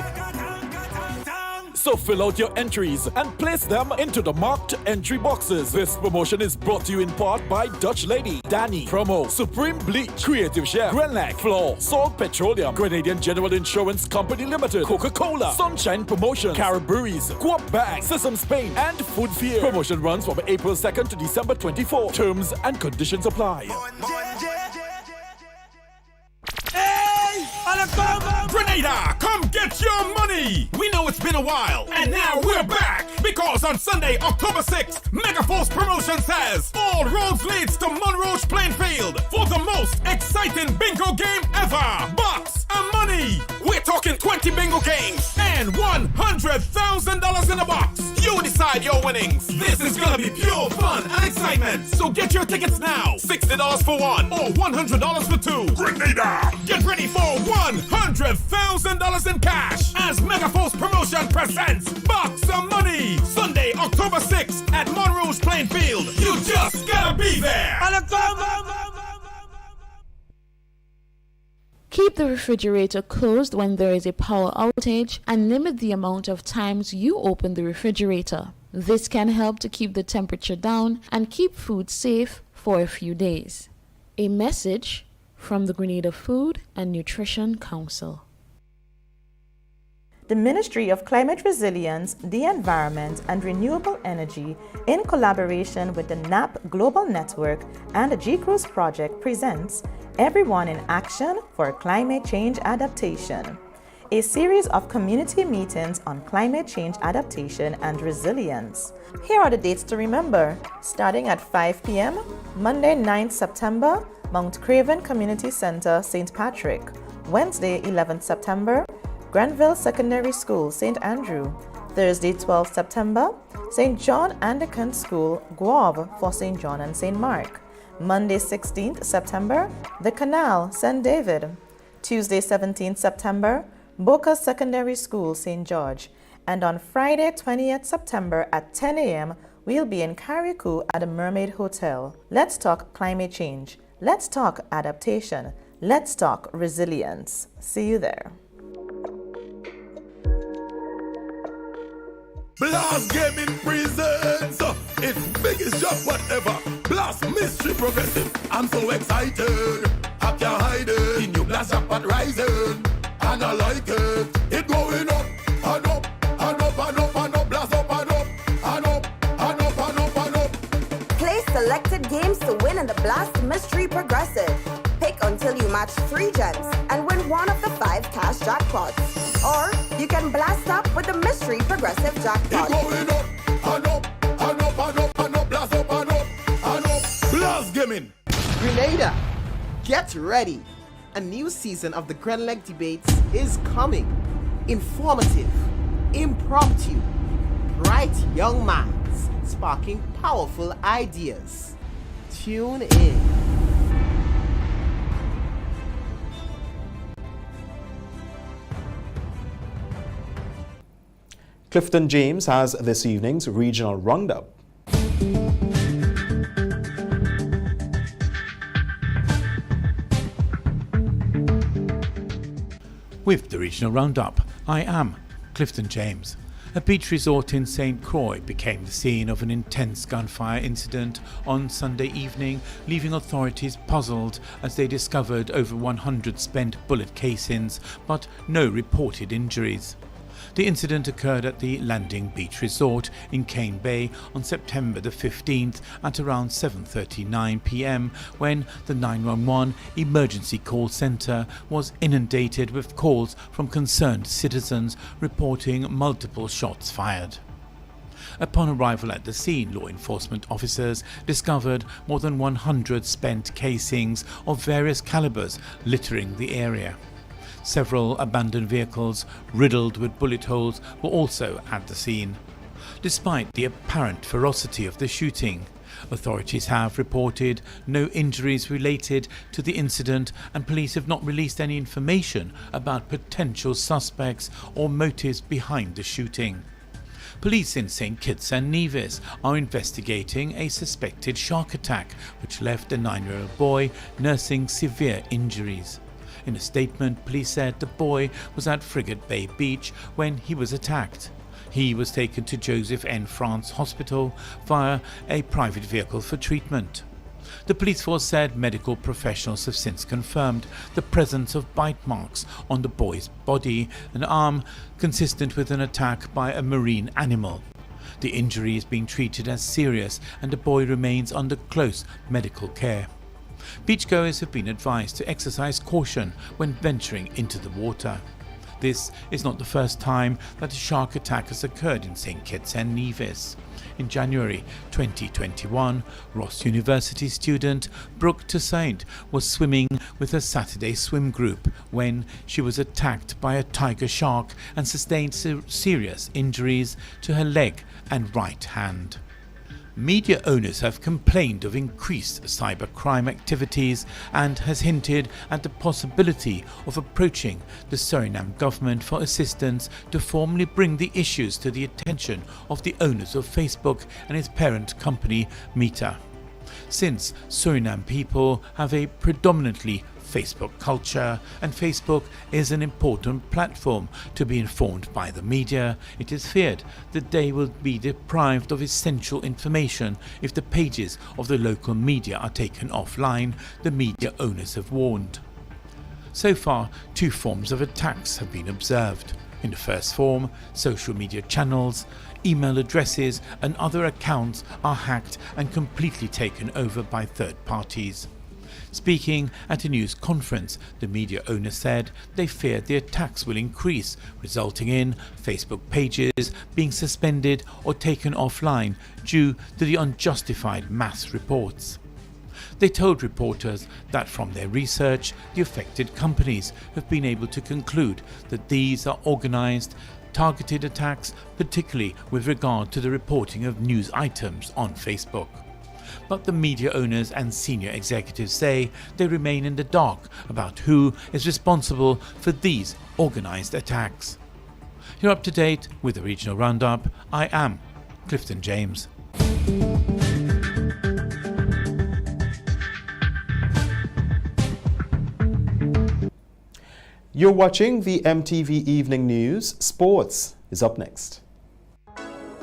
So fill out your entries and place them into the marked entry boxes. This promotion is brought to you in part by Dutch Lady, Danny, Promo, Supreme Bleach, Creative Chef, Grenlac, Floor, Salt Petroleum, Grenadian General Insurance Company Limited, Coca-Cola, Sunshine Promotion, Caribouries, Coop Bag, Sesame Spain, and Food Fear. Promotion runs from April 2nd to December 24. Terms and conditions apply. Grenada, come get your money! We know it's been a while, and now we're back! Because on Sunday, October 6th, Megaforce Promotions has all roads leads to Monroe Plainfield for the most exciting bingo game ever! Box of money! We're talking 20 bingo games and $100,000 in a box! You decide your winnings! This is gonna be pure fun and excitement! So get your tickets now! $60 for one or $100 for two! Grenada! Get ready for $100,000 in cash as Megaforce Promotion presents Box of Money! Sunday, October 6th at Monroe Plainfield. You just gotta be there! Keep the refrigerator closed when there is a power outage and limit the amount of times you open the refrigerator. This can help to keep the temperature down and keep food safe for a few days. A message from the Grenada Food and Nutrition Council. The Ministry of Climate Resilience, the Environment and Renewable Energy, in collaboration with the NAP Global Network and the GCRUISE Project, presents Everyone in Action for Climate Change Adaptation, a series of community meetings on climate change adaptation and resilience. Here are the dates to remember. Starting at 5 p.m., Monday 9th September, Mount Craven Community Center, St. Patrick. Wednesday 11th September, Granville Secondary School, St. Andrew. Thursday 12th September, St. John Anglican School, Guave for St. John and St. Mark. Monday 16th September, The Canal, St. David. Tuesday 17th September, Boca Secondary School, St. George. And on Friday 20th September at 10 a.m., we'll be in Carriacou at the Mermaid Hotel. Let's talk climate change. Let's talk adaptation. Let's talk resilience. See you there. Blast Gaming presents its biggest job ever. Blast Mystery Progressive. I'm so excited. I can't hide it. The new Blast Jackpot rising. And I like it. It going up and up and up and up and up. Blast up and up and up and up and up and up. Play selected games to win in the Blast Mystery Progressive. Pick until you match 3 gems and win one of the 5 cash jackpots. Or you can blast up with the Mystery Progressive Jackpot. It's going up and up and up and up and up. Blast up and up and up. Blast Gaming. Grenada, get ready. A new season of the Grenleg Debates is coming. Informative, impromptu, bright young minds sparking powerful ideas. Tune in. Clifton James has this evening's regional roundup. With the regional roundup, I am Clifton James. A beach resort in St. Croix became the scene of an intense gunfire incident on Sunday evening, leaving authorities puzzled as they discovered over 100 spent bullet casings, but no reported injuries. The incident occurred at the Landing Beach Resort in Cane Bay on September the 15th at around 7:39 p.m. when the 911 emergency call centre was inundated with calls from concerned citizens reporting multiple shots fired. Upon arrival at the scene, law enforcement officers discovered more than 100 spent casings of various calibers littering the area. Several abandoned vehicles riddled with bullet holes were also at the scene. Despite the apparent ferocity of the shooting, authorities have reported no injuries related to the incident, and police have not released any information about potential suspects or motives behind the shooting. Police in St. Kitts and Nevis are investigating a suspected shark attack which left a 9-year-old boy nursing severe injuries. In a statement, police said the boy was at Frigate Bay Beach when he was attacked. He was taken to Joseph N. France Hospital via a private vehicle for treatment. The police force said medical professionals have since confirmed the presence of bite marks on the boy's body, an arm consistent with an attack by a marine animal. The injury is being treated as serious and the boy remains under close medical care. Beachgoers have been advised to exercise caution when venturing into the water. This is not the first time that a shark attack has occurred in St. Kitts and Nevis. In January 2021, Ross University student Brooke Toussaint was swimming with her Saturday swim group when she was attacked by a tiger shark and sustained serious injuries to her leg and right hand. Media owners have complained of increased cybercrime activities and has hinted at the possibility of approaching the Suriname government for assistance to formally bring the issues to the attention of the owners of Facebook and its parent company Meta. Since Suriname people have a predominantly Facebook culture and Facebook is an important platform to be informed by the media, it is feared that they will be deprived of essential information if the pages of the local media are taken offline, the media owners have warned. So far, two forms of attacks have been observed. In the first form, social media channels, email addresses and other accounts are hacked and completely taken over by third parties. Speaking at a news conference, the media owner said they feared the attacks will increase, resulting in Facebook pages being suspended or taken offline due to the unjustified mass reports. They told reporters that from their research, the affected companies have been able to conclude that these are organized, targeted attacks, particularly with regard to the reporting of news items on Facebook. But the media owners and senior executives say they remain in the dark about who is responsible for these organized attacks. You're up to date with the Regional Roundup. I am Clifton James. You're watching the MTV Evening News. Sports is up next.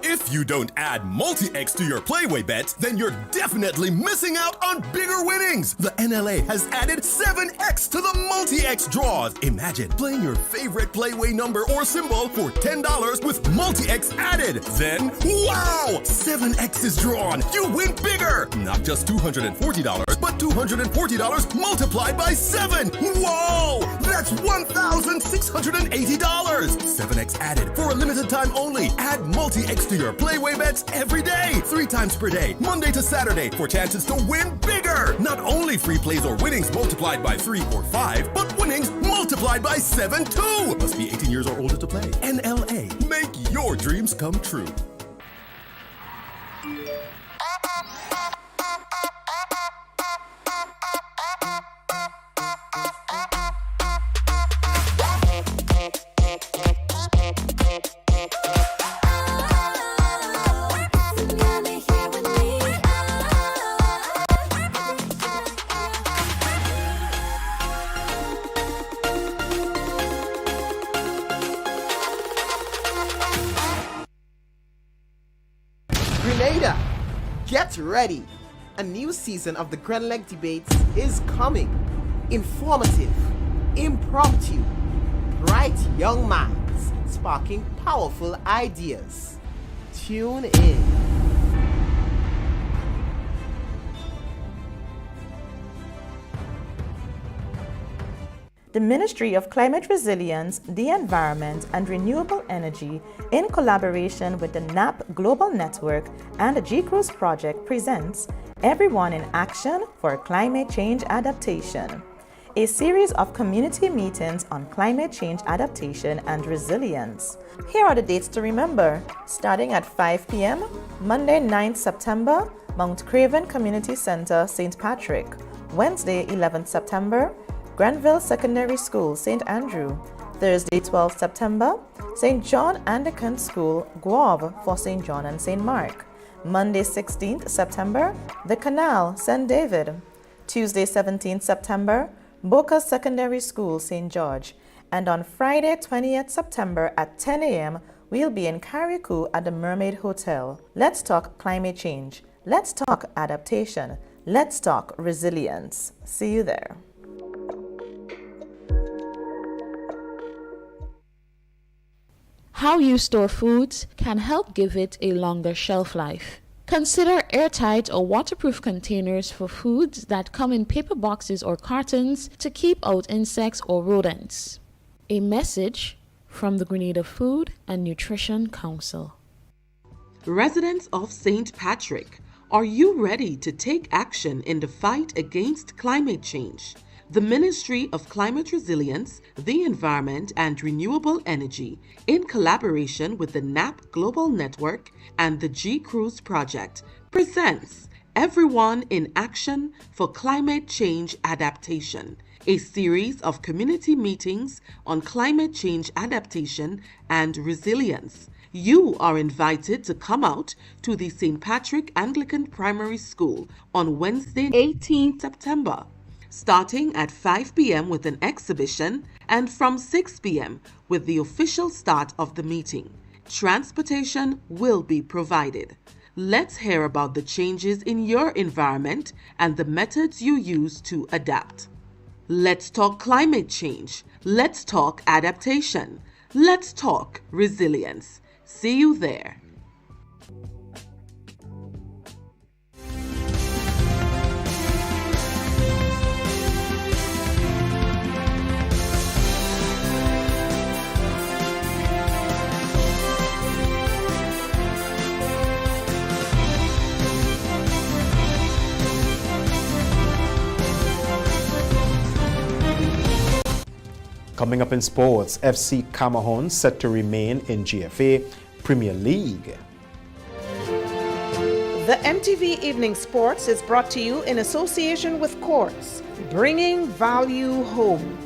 If you don't add multi-X to your Playway bets, then you're definitely missing out on bigger winnings. The NLA has added 7X to the multi-X draws. Imagine playing your favorite Playway number or symbol for $10 with multi-X added. Then, wow! 7X is drawn. You win bigger. Not just $240, but $240 multiplied by 7. Whoa! That's $1,680. 7X added for a limited time only. Add multi-X to your Playway bets every day, 3 times per day, Monday to Saturday, for chances to win bigger. Not only free plays or winnings multiplied by 3 or 5, but winnings multiplied by 7 too. Must be 18 years or older to play. NLA, make your dreams come true. Grenada, get ready! A new season of the Grenleg Debates is coming. Informative, impromptu, bright young minds sparking powerful ideas. Tune in. The Ministry of Climate Resilience, the Environment and Renewable Energy, in collaboration with the NAP Global Network and the GCRUISE Project, presents Everyone in Action for Climate Change Adaptation, a series of community meetings on climate change adaptation and resilience. Here are the dates to remember. Starting at 5 p.m., Monday 9th September, Mount Craven Community Center, St. Patrick. Wednesday 11th September, Granville Secondary School, St. Andrew. Thursday, 12th September, St. John Anglican School, Guave for St. John and St. Mark. Monday, 16th September, The Canal, St. David. Tuesday, 17th September, Boca Secondary School, St. George. And on Friday, 20th September at 10 a.m., we'll be in Carriacou at the Mermaid Hotel. Let's talk climate change. Let's talk adaptation. Let's talk resilience. See you there. How you store foods can help give it a longer shelf life. Consider airtight or waterproof containers for foods that come in paper boxes or cartons to keep out insects or rodents. A message from the Grenada Food and Nutrition Council. Residents of St. Patrick, are you ready to take action in the fight against climate change? The Ministry of Climate Resilience, the Environment and Renewable Energy, in collaboration with the NAP Global Network and the G-Cruise Project, presents Everyone in Action for Climate Change Adaptation, a series of community meetings on climate change adaptation and resilience. You are invited to come out to the St. Patrick Anglican Primary School on Wednesday, 18 September. Starting at 5 p.m. with an exhibition and from 6 p.m. with the official start of the meeting. Transportation will be provided. Let's hear about the changes in your environment and the methods you use to adapt. Let's talk climate change. Let's talk adaptation. Let's talk resilience. See you there. Coming up in sports, FC Cameroon set to remain in GFA Premier League. The MTV Evening Sports is brought to you in association with Courts, bringing value home.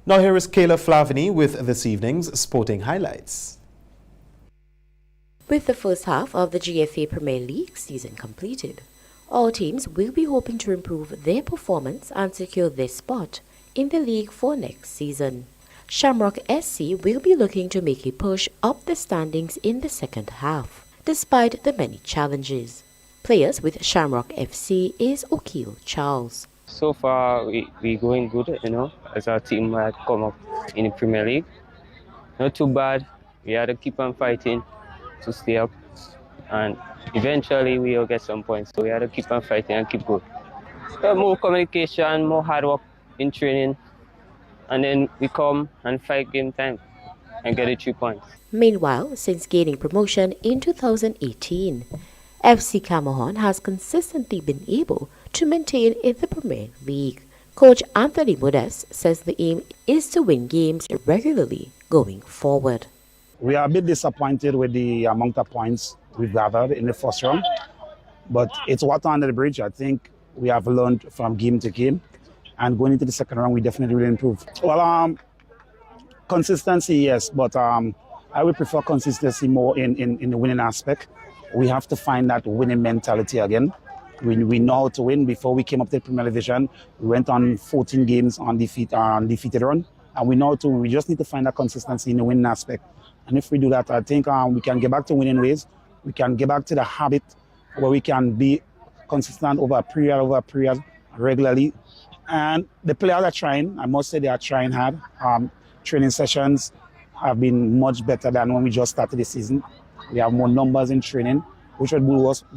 Now here is Kayla Flavini with this evening's sporting highlights. With the first half of the GFA Premier League season completed, all teams will be hoping to improve their performance and secure their spot in the league for next season. Shamrock SC will be looking to make a push up the standings in the second half, despite the many challenges. Players with Shamrock FC is Okil Charles. So far, we going good, as our team had come up in the Premier League. Not too bad. We had to keep on fighting to stay up, and eventually we will get some points. So we had to keep on fighting and keep going. More communication, more hard work in training, and then we come and fight game time and get the 3 points. Meanwhile, since gaining promotion in 2018, FC Cameroon has consistently been able to maintain in the Premier League. Coach Anthony Modeste says the aim is to win games regularly going forward. We are a bit disappointed with the amount of points we've gathered in the first round, but it's water under the bridge. I think we have learned from game to game, and going into the second round, we definitely will improve. Well, consistency, yes, but I would prefer consistency more in the winning aspect. We have to find that winning mentality again. We know how to win. Before we came up to the Premier Division, we went on 14 games undefeated run, and we know how to win. We just need to find that consistency in the winning aspect. And if we do that, I think we can get back to winning ways. We can get back to the habit where we can be consistent over a period, regularly. And the players are trying. I must say they are trying hard. Training sessions have been much better than when we just started the season. We have more numbers in training, which would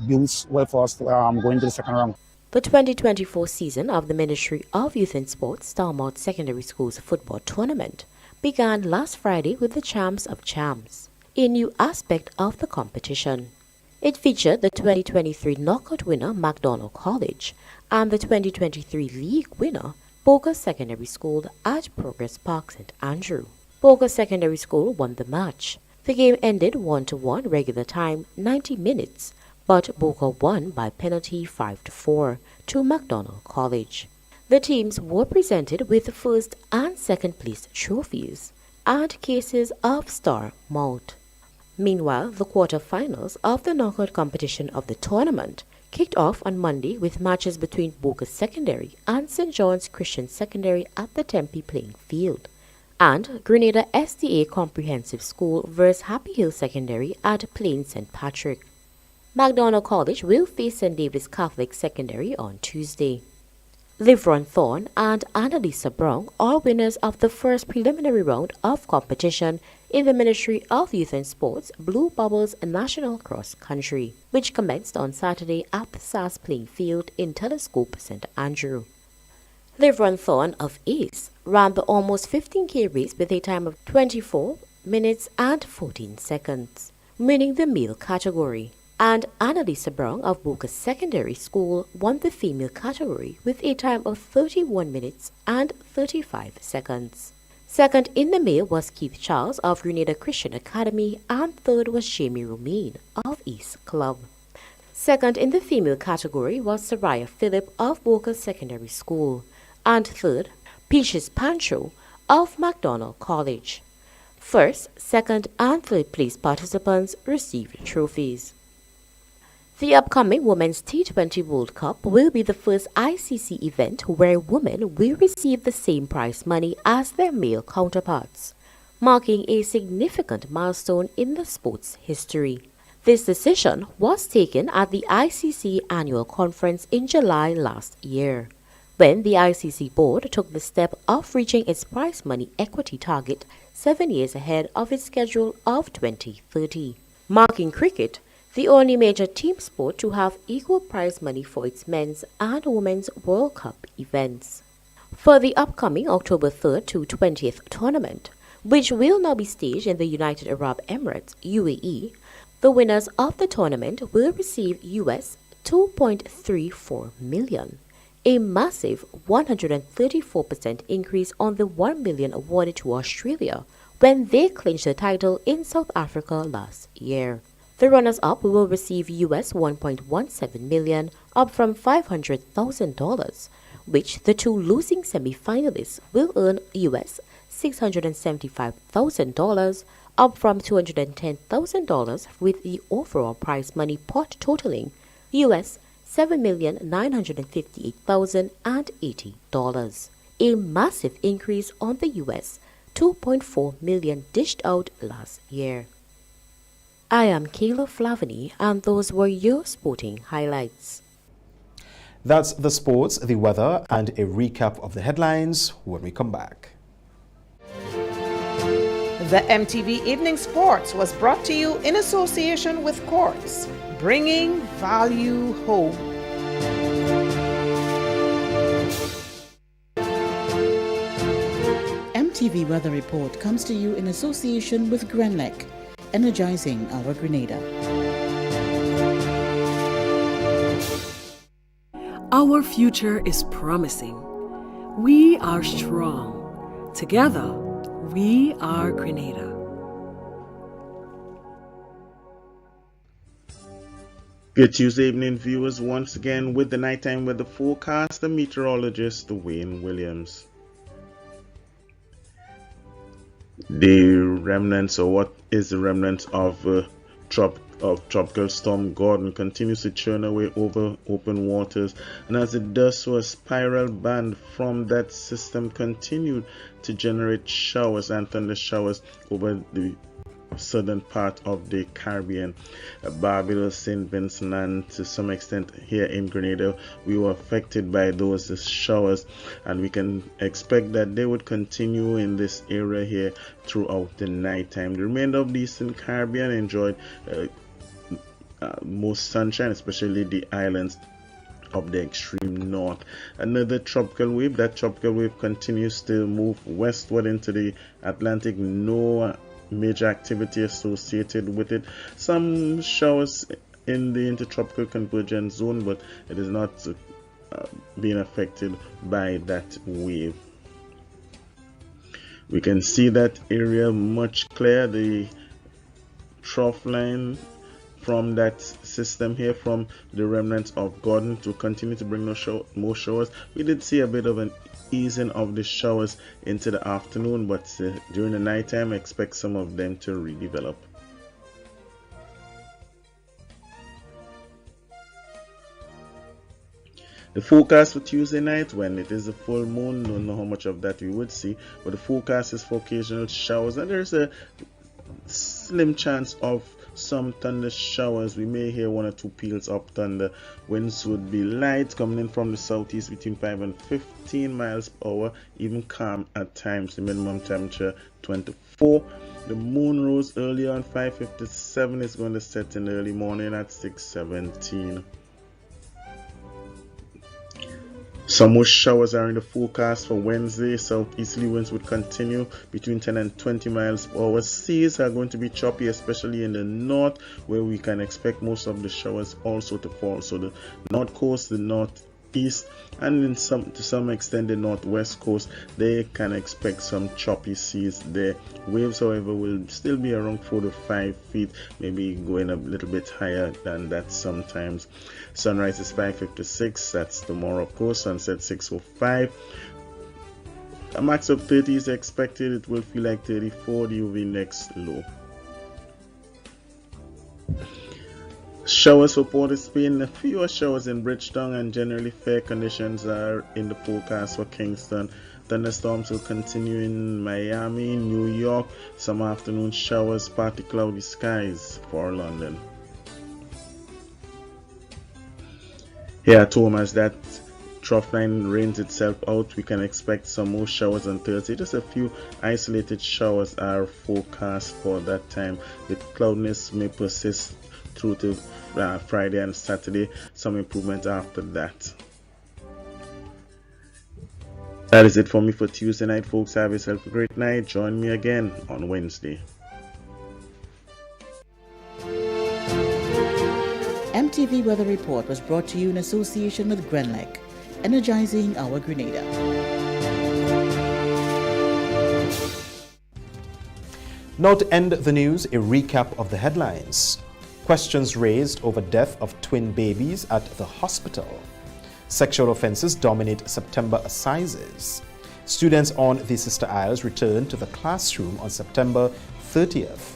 builds well for us to go into the second round. The 2024 season of the Ministry of Youth and Sports Starmouth Secondary Schools Football Tournament began last Friday with the Champs of Champs, a new aspect of the competition. It featured the 2023 knockout winner MacDonald College and the 2023 league winner Boca Secondary School at Progress Park, St. Andrew. Boca Secondary School won the match. The game ended 1-1 regular time, 90 minutes, but Boca won by penalty 5-4 to McDonald College. The teams were presented with first and second place trophies and cases of star malt. Meanwhile, the quarter-finals of the knockout competition of the tournament kicked off on Monday with matches between Boca Secondary and St. John's Christian Secondary at the Tempe playing field, and Grenada SDA Comprehensive School vs Happy Hill Secondary at Plain St. Patrick. McDonald College will face St. David's Catholic Secondary on Tuesday. Livron Thorne and Annalisa Brown are winners of the first preliminary round of competition in the Ministry of Youth and Sports Blue Bubbles National Cross Country, which commenced on Saturday at the SAS playing field in Telescope, St. Andrew. Livron Thorne of Ace ran the almost 15K race with a time of 24 minutes and 14 seconds, winning the male category. And Annalisa Brown of Boca Secondary School won the female category with a time of 31 minutes and 35 seconds. Second in the male was Keith Charles of Grenada Christian Academy, and third was Jamie Romaine of East Club. Second in the female category was Soraya Phillip of Boca Secondary School, and third, Peaches Pancho of McDonald College. First, second, and third place participants received trophies. The upcoming Women's T20 World Cup will be the first ICC event where women will receive the same prize money as their male counterparts, marking a significant milestone in the sport's history. This decision was taken at the ICC annual conference in July last year, when the ICC board took the step of reaching its prize money equity target 7 years ahead of its schedule of 2030, marking cricket the only major team sport to have equal prize money for its men's and women's World Cup events. For the upcoming October 3rd to 20th tournament, which will now be staged in the United Arab Emirates, UAE, the winners of the tournament will receive US $2.34 million, a massive 134% increase on the $1 million awarded to Australia when they clinched the title in South Africa last year. The runners-up will receive US $1.17 million, up from $500,000, which the two losing semi-finalists will earn US $675,000, up from $210,000, with the overall prize money pot totaling US $7,958,080, a massive increase on the US $2.4 million dished out last year. I am Kayla Flavany, and those were your sporting highlights. That's the sports, the weather, and a recap of the headlines when we come back. The MTV Evening Sports was brought to you in association with Quartz, bringing value home. MTV Weather Report comes to you in association with Grenlec, energizing our Grenada. Our future is promising. We are strong. Together, we are Grenada. Good Tuesday evening, viewers. Once again with the nighttime weather forecast, the meteorologist Wayne Williams. The remnants, or what is the remnants of Tropical Storm Gordon, continues to churn away over open waters, and as it does so, a spiral band from that system continued to generate showers and thunder showers over the southern part of the Caribbean, Barbados, St. Vincent, and to some extent here in Grenada. We were affected by those showers, and we can expect that they would continue in this area here throughout the night time. The remainder of the Eastern Caribbean enjoyed most sunshine, especially the islands of the extreme north. Another tropical wave, that tropical wave continues to move westward into the Atlantic. No major activity associated with it. Some showers in the intertropical convergence zone, but it is not being affected by that wave. We can see that area much clear, the trough line from that system here, from the remnants of Gordon, to continue to bring more showers. We did see a bit of an easing of the showers into the afternoon, but during the night time, expect some of them to redevelop. The forecast for Tuesday night, when it is a full moon, don't know how much of that we would see, but the forecast is for occasional showers, and there's a slim chance of some thunder showers. We may hear 1 or 2 peals of thunder. Winds would be light, coming in from the southeast between 5 and 15 miles per hour, even calm at times. The minimum temperature 24. The moon rose earlier on 5:57. It's going to set in the early morning at 6:17. Some more showers are in the forecast for Wednesday. Southeasterly winds would continue between 10 and 20 miles per hour. Seas are going to be choppy, especially in the north, where we can expect most of the showers also to fall. So the north coast, the northeast, and to some extent the northwest coast, they can expect some choppy seas there. Waves, however, will still be around 4 to 5 feet, maybe going a little bit higher than that sometimes. Sunrise is 5:56, that's tomorrow, of course. Sunset 6:05. A max of 30 is expected. It will feel like 34. The UV next low. Showers for Port of Spain, fewer showers in Bridgetown, and generally fair conditions are in the forecast for Kingston. Thunderstorms will continue in Miami, New York. Some afternoon showers, partly cloudy skies for London. Here at home, as that trough line rains itself out, we can expect some more showers on Thursday. Just a few isolated showers are forecast for that time. The cloudiness may persist through to Friday and Saturday. Some improvement after that. That is it for me for Tuesday night, folks. Have yourself a great night. Join me again on Wednesday. MTV Weather Report was brought to you in association with Grenlec, energizing our Grenada. Now to end the news, a recap of the headlines. Questions raised over death of twin babies at the hospital. Sexual offences dominate September assizes. Students on the Sister Isles return to the classroom on September 30th.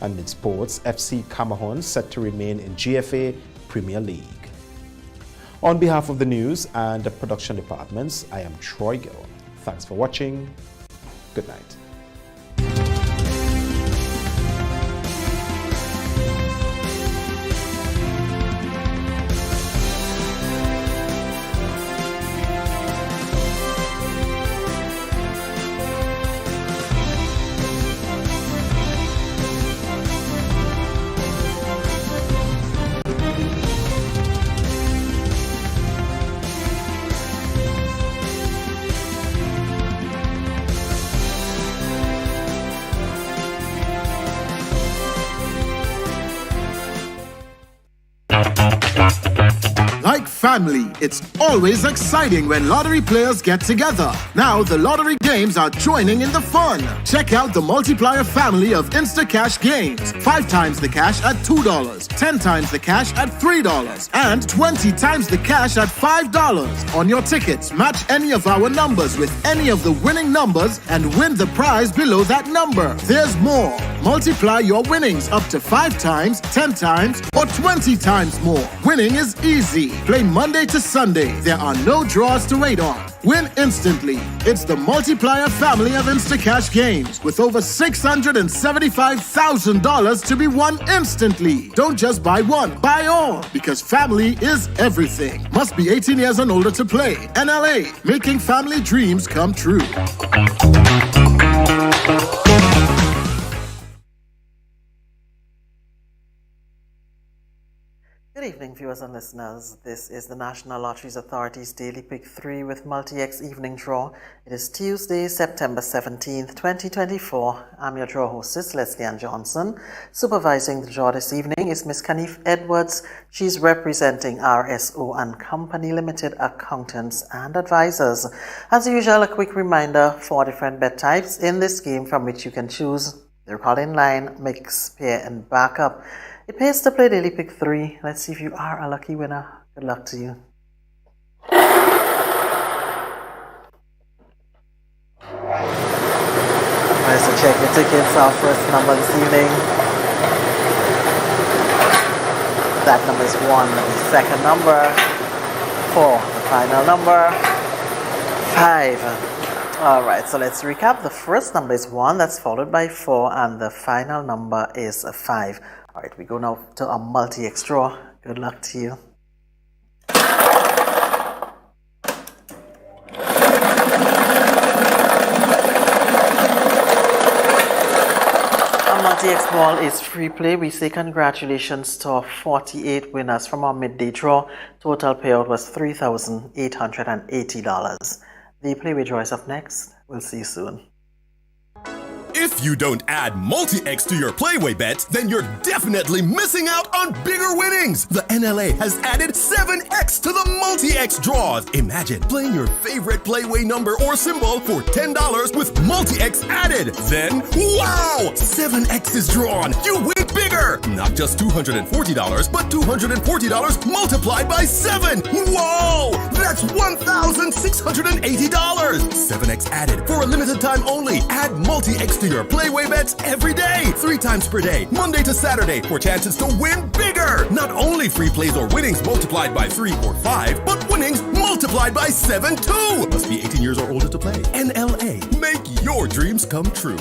And in sports, FC Camahon set to remain in GFA Premier League. On behalf of the news and the production departments, I am Troy Gill. Thanks for watching. Good night. Like family, it's always exciting when lottery players get together. Now the lottery games are joining in the fun. Check out the multiplier family of Instacash games. 5 times the cash at $2, 10 times the cash at $3, and 20 times the cash at $5. On your tickets, match any of our numbers with any of the winning numbers and win the prize below that number. There's more. Multiply your winnings up to 5 times, 10 times, or 20 times more. Winning is easy. Play Monday to Sunday. There are no draws to wait on. Win instantly. It's the multiplier family of Instacash games with over $675,000 to be won instantly. Don't just buy one, buy all, because family is everything. Must be 18 years and older to play. NLA, making family dreams come true. Good evening, viewers and listeners. This is the National Lotteries Authority's Daily Pick 3 with Multi-X Evening Draw. It is Tuesday, September 17th, 2024. I'm your draw hostess, Leslie Ann Johnson. Supervising the draw this evening is Miss Canif Edwards. She's representing RSO and Company Limited Accountants and Advisors. As usual, a quick reminder, 4 different bet types in this game from which you can choose. They're called inline, mix, pair, and backup. It pays to play Daily Pick 3. Let's see if you are a lucky winner. Good luck to you. Nice to check your tickets. Our first number this evening. That number is 1. The second number, 4. The final number, 5. Alright, so let's recap. The first number is 1. That's followed by 4. And the final number is 5. Alright, we go now to a multi-X draw. Good luck to you. Our multi-X ball is free play. We say congratulations to our 48 winners from our midday draw. Total payout was $3,880. The Playway draw is up next. We'll see you soon. If you don't add multi-X to your Playway bets, then you're definitely missing out on bigger winnings. The NLA has added 7X to the multi-X draws. Imagine playing your favorite Playway number or symbol for $10 with multi-X added. Then, wow! 7X is drawn. You win bigger. Not just $240, but $240 multiplied by 7. Whoa! That's $1,680. 7X added for a limited time only. Add multi-X to your Playway bets every day, 3 times per day, Monday to Saturday, for chances to win bigger. Not only free plays or winnings multiplied by 3 or 5, but winnings multiplied by 7 too. Must be 18 years or older to play. NLA, make your dreams come true.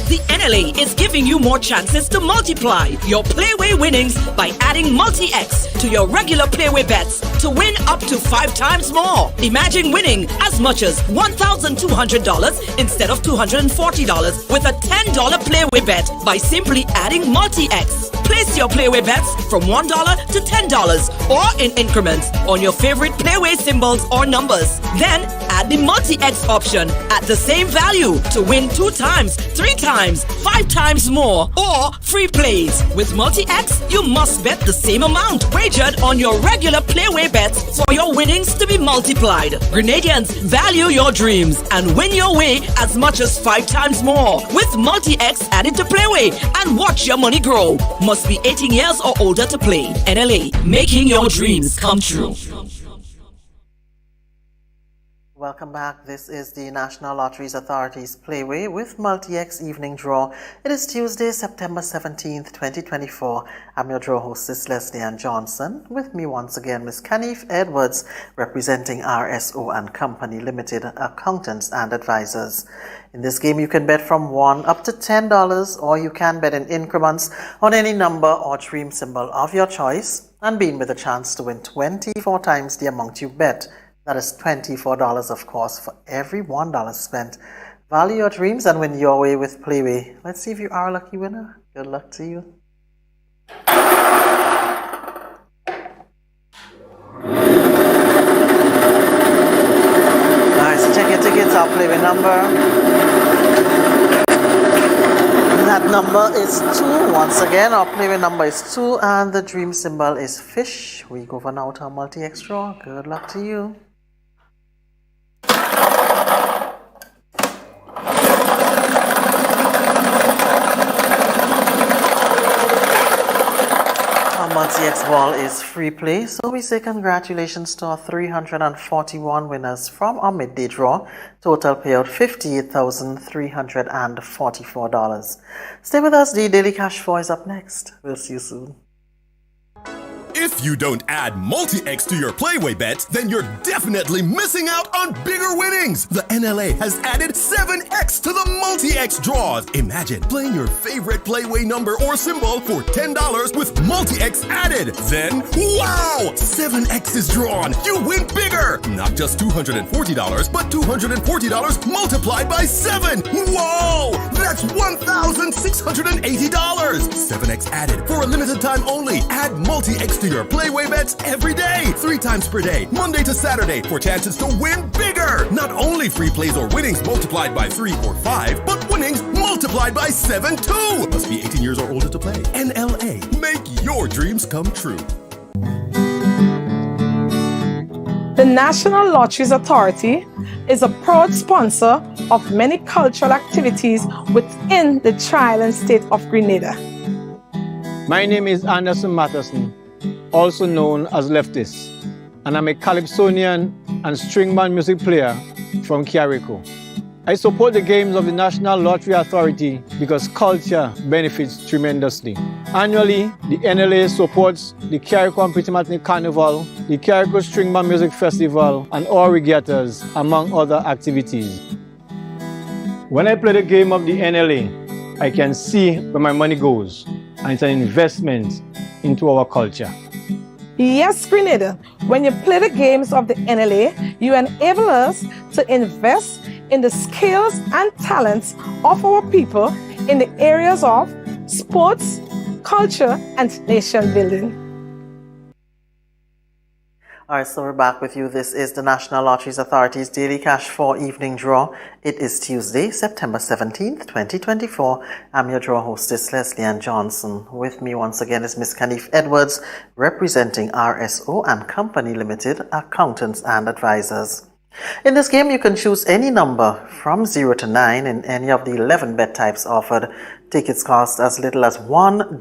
The NLA is giving you more chances to multiply your Playway winnings by adding multi-X to your regular Playway bets to win up to 5 times more. Imagine winning as much as $1,200 instead of $240 with a $10 Playway bet by simply adding multi-X. Place your Playway bets from $1 to $10 or in increments on your favorite Playway symbols or numbers. Then add the multi-X option at the same value to win 2 times, 3 times, 5 times more, or free plays. With multi-X, you must bet the same amount wagered on your regular Playway bets for your winnings to be multiplied. Grenadians, value your dreams and win your way as much as 5 times more with multi-X added to Playway and watch your money grow. Must be 18 years or older to play. NLA, making your dreams come true. Welcome back. This is the National Lotteries Authority's Playway with Multi-X Evening Draw. It is Tuesday, September 17th, 2024. I'm your draw hostess, Leslie Ann Johnson. With me once again, Miss Canif Edwards, representing RSO and Company Limited Accountants and Advisors. In this game, you can bet from $1 up to $10, or you can bet in increments on any number or dream symbol of your choice, and being with a chance to win 24 times the amount you bet. That is $24, of course, for every $1 spent. Value your dreams and win your way with Playway. Let's see if you are a lucky winner. Good luck to you. Alright, so check your tickets. Our Playway number. That number is 2. Once again, our Playway number is 2, and the dream symbol is fish. We go for now to our multi-X draw. Good luck to you. Multi-X ball is free play, so we say congratulations to our 341 winners from our midday draw. Total payout $58,344. Stay with us, the Daily Cash 4 is up next. We'll see you soon. If you don't add multi-X to your Playway bets, then you're definitely missing out on bigger winnings. The NLA has added 7X to the multi-X draws. Imagine playing your favorite Playway number or symbol for $10 with multi-X added. Then, wow! 7X is drawn. You win bigger. Not just $240, but $240 multiplied by 7. Whoa! That's $1,680. 7X added for a limited time only. Add multi-X to your Playway bets every day. 3 times per day, Monday to Saturday, for chances to win bigger. Not only free plays or winnings multiplied by 3 or 5, but winnings multiplied by 7 too. Must be 18 years or older to play. NLA. Make your dreams come true. The National Lotteries Authority is a proud sponsor of many cultural activities within the Tri-Island state of Grenada. My name is Anderson Matheson, also known as Leftis, and I'm a calypsonian and string band music player from Carrico. I support the games of the National Lottery Authority because culture benefits tremendously. Annually, the NLA supports the Carrico and Pittimatney Carnival, the Carrico String Band Music Festival, and all regattas, among other activities. When I play the game of the NLA, I can see where my money goes, and it's an investment into our culture. Yes, Grenada, when you play the games of the NLA, you enable us to invest in the skills and talents of our people in the areas of sports, culture, and nation building. All right, so we're back with you. This is the National Lotteries Authority's Daily Cash 4 Evening Draw. It is Tuesday, September 17th, 2024. I'm your draw hostess, Leslie Ann Johnson. With me once again is Miss Kanife Edwards, representing RSO and Company Limited, accountants and advisors. In this game, you can choose any number from 0 to 9 in any of the 11 bet types offered. Tickets cost as little as $1.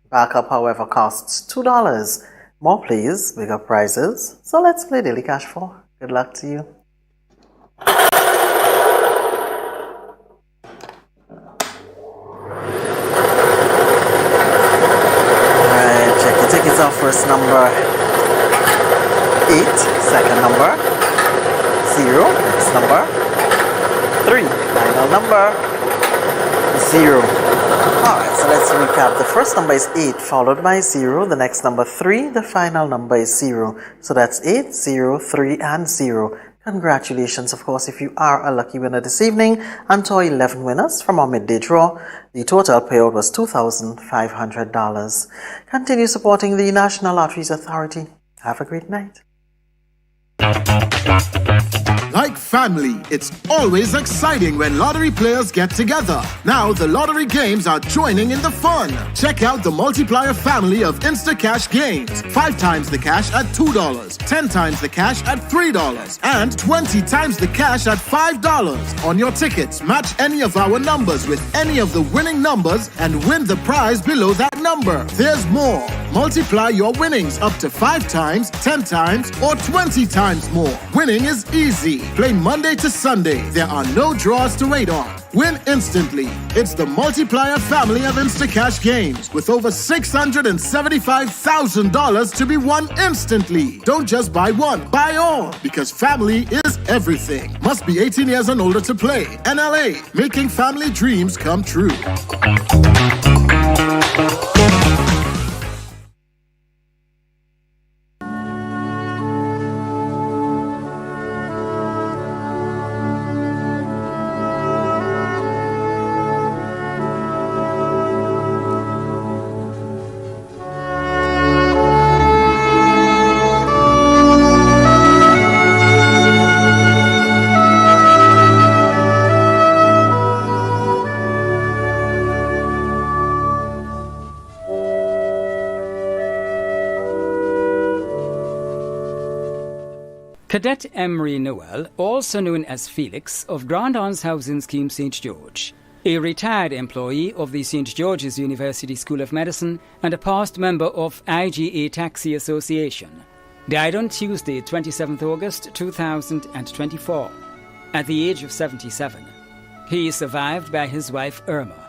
Backup, however, costs $2. More plays, bigger prizes. So let's play Daily Cash 4. Good luck to you. Alright, check the tickets out. First number 8, second number 0, next number 3, final number 0. Alright, so let's recap. The first number is 8, followed by 0. The next number 3, the final number is 0. So that's 8, 0, 3, and 0. Congratulations, of course, if you are a lucky winner this evening. And to our 11 winners from our midday draw, the total payout was $2,500. Continue supporting the National Lotteries Authority. Have a great night. Like family, it's always exciting when lottery players get together. Now the lottery games are joining in the fun. Check out the multiplier family of InstaCash games. 5 times the cash at $2, 10 times the cash at $3, and 20 times the cash at $5. On your tickets, match any of our numbers with any of the winning numbers and win the prize below that number. There's more. Multiply your winnings up to 5 times, 10 times, or 20 times more. Winning is easy. Play Monday to Sunday. There are no draws to wait on. Win instantly. It's the multiplier family of InstaCash games with over $675,000 to be won instantly. Don't just buy one, buy all, because family is everything. Must be 18 years and older to play. NLA, making family dreams come true. Cadet Emery Noel, also known as Felix, of Grand Anse Housing Scheme St. George, a retired employee of the St. George's University School of Medicine and a past member of IGA Taxi Association, died on Tuesday, 27th August 2024, at the age of 77. He is survived by his wife Irma,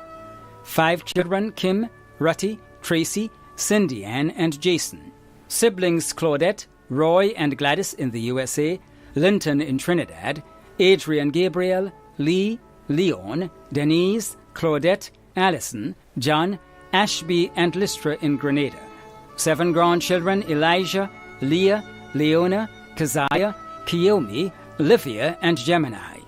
5 children Kim, Rutty, Tracy, Cindy Ann, and Jason, siblings Claudette, Roy and Gladys in the USA, Linton in Trinidad, Adrian Gabriel, Lee, Leon, Denise, Claudette, Allison, John, Ashby and Lystra in Grenada, 7 grandchildren Elijah, Leah, Leona, Keziah, Kiyomi, Livia and Gemini,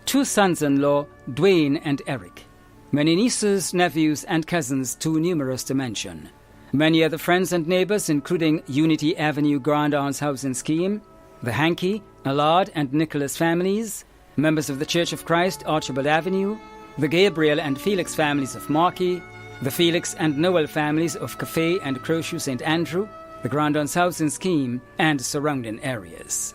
2 sons-in-law Dwayne and Eric, Many nieces, nephews, and cousins too numerous to mention. Many other friends and neighbors, including Unity Avenue Grand Aunts Housing Scheme, the Hankey, Allard, and Nicholas families, members of the Church of Christ, Archibald Avenue, the Gabriel and Felix families of Markey, the Felix and Noel families of Cafe and Crowshoe St. Andrew, the Grand Aunts Housing Scheme, and surrounding areas.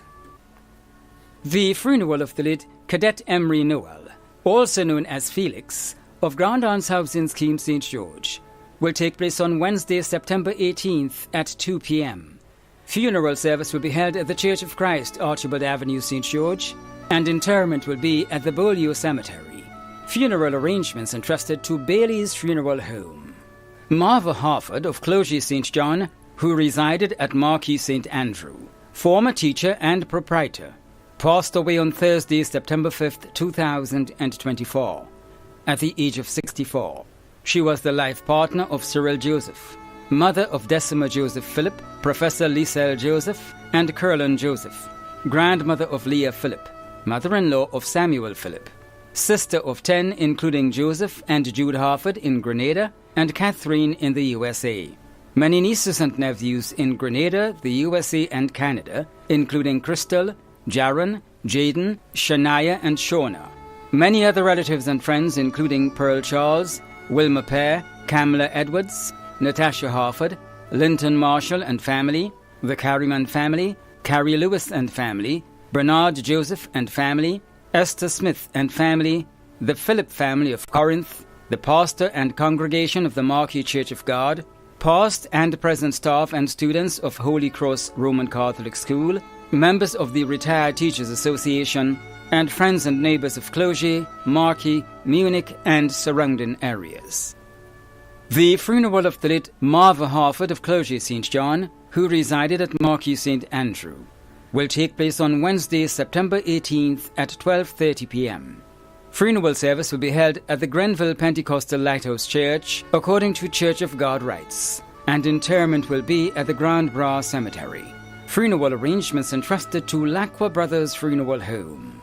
The funeral of the late Cadet Emery Noel, also known as Felix, of Grand Aunts Housing Scheme St. George, will take place on Wednesday, September 18th at 2 p.m. Funeral service will be held at the Church of Christ, Archibald Avenue, St. George, and interment will be at the Beaulieu Cemetery. Funeral arrangements entrusted to Bailey's Funeral Home. Marva Harford of Clogie St. John, who resided at Marquis St. Andrew, former teacher and proprietor, passed away on Thursday, September 5th, 2024, at the age of 64. She was the life partner of Cyril Joseph, mother of Decima Joseph Philip, Professor Lisel Joseph, and Curlin Joseph, grandmother of Leah Philip, mother-in-law of Samuel Philip, sister of 10 including Joseph and Jude Harford in Grenada and Catherine in the USA. Many nieces and nephews in Grenada, the USA, and Canada, including Crystal, Jaron, Jaden, Shania, and Shona. Many other relatives and friends, including Pearl Charles, Wilma Pear, Kamala Edwards, Natasha Harford, Linton Marshall and family, the Carryman family, Carrie Lewis and family, Bernard Joseph and family, Esther Smith and family, the Philip family of Corinth, the pastor and congregation of the Marquis Church of God, past and present staff and students of Holy Cross Roman Catholic School, members of the Retired Teachers Association, and friends and neighbors of Clogie, Marquis, Munich, and surrounding areas. The funeral of the late Marva Harford of Clogie St. John, who resided at Marquis St. Andrew, will take place on Wednesday, September 18th at 12:30 p.m. Funeral service will be held at the Grenville Pentecostal Lighthouse Church, according to Church of God rites, and interment will be at the Grand Bras Cemetery. Funeral arrangements entrusted to Lacqua Brothers Funeral Home.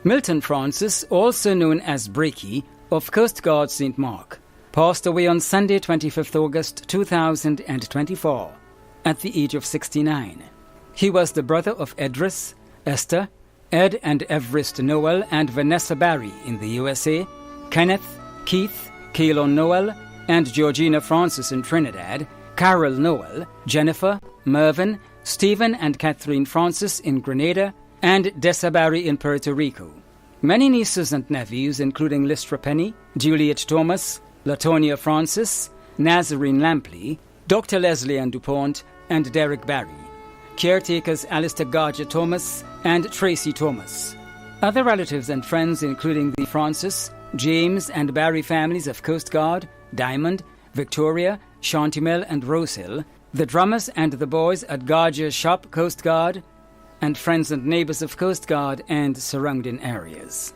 Milton Francis, also known as Breaky, of Coast Guard St. Mark, passed away on Sunday, 25th August 2024, at the age of 69. He was the brother of Edris, Esther, Ed and Everest Noel and Vanessa Barry in the USA, Kenneth, Keith, Kaylon Noel, and Georgina Francis in Trinidad, Carol Noel, Jennifer, Mervyn, Stephen and Catherine Francis in Grenada, and Dessa Barry in Puerto Rico. Many nieces and nephews, including Lystra Penny, Juliet Thomas, Latonia Francis, Nazarene Lampley, Dr. Leslie Ann DuPont, and Derek Barry. Caretakers Alistair Garger Thomas and Tracy Thomas. Other relatives and friends, including the Francis, James, and Barry families of Coast Guard, Diamond, Victoria, Shantimel, and Rosehill, the drummers and the boys at Garger's shop, Coast Guard, and friends and neighbors of Coast Guard and surrounding areas.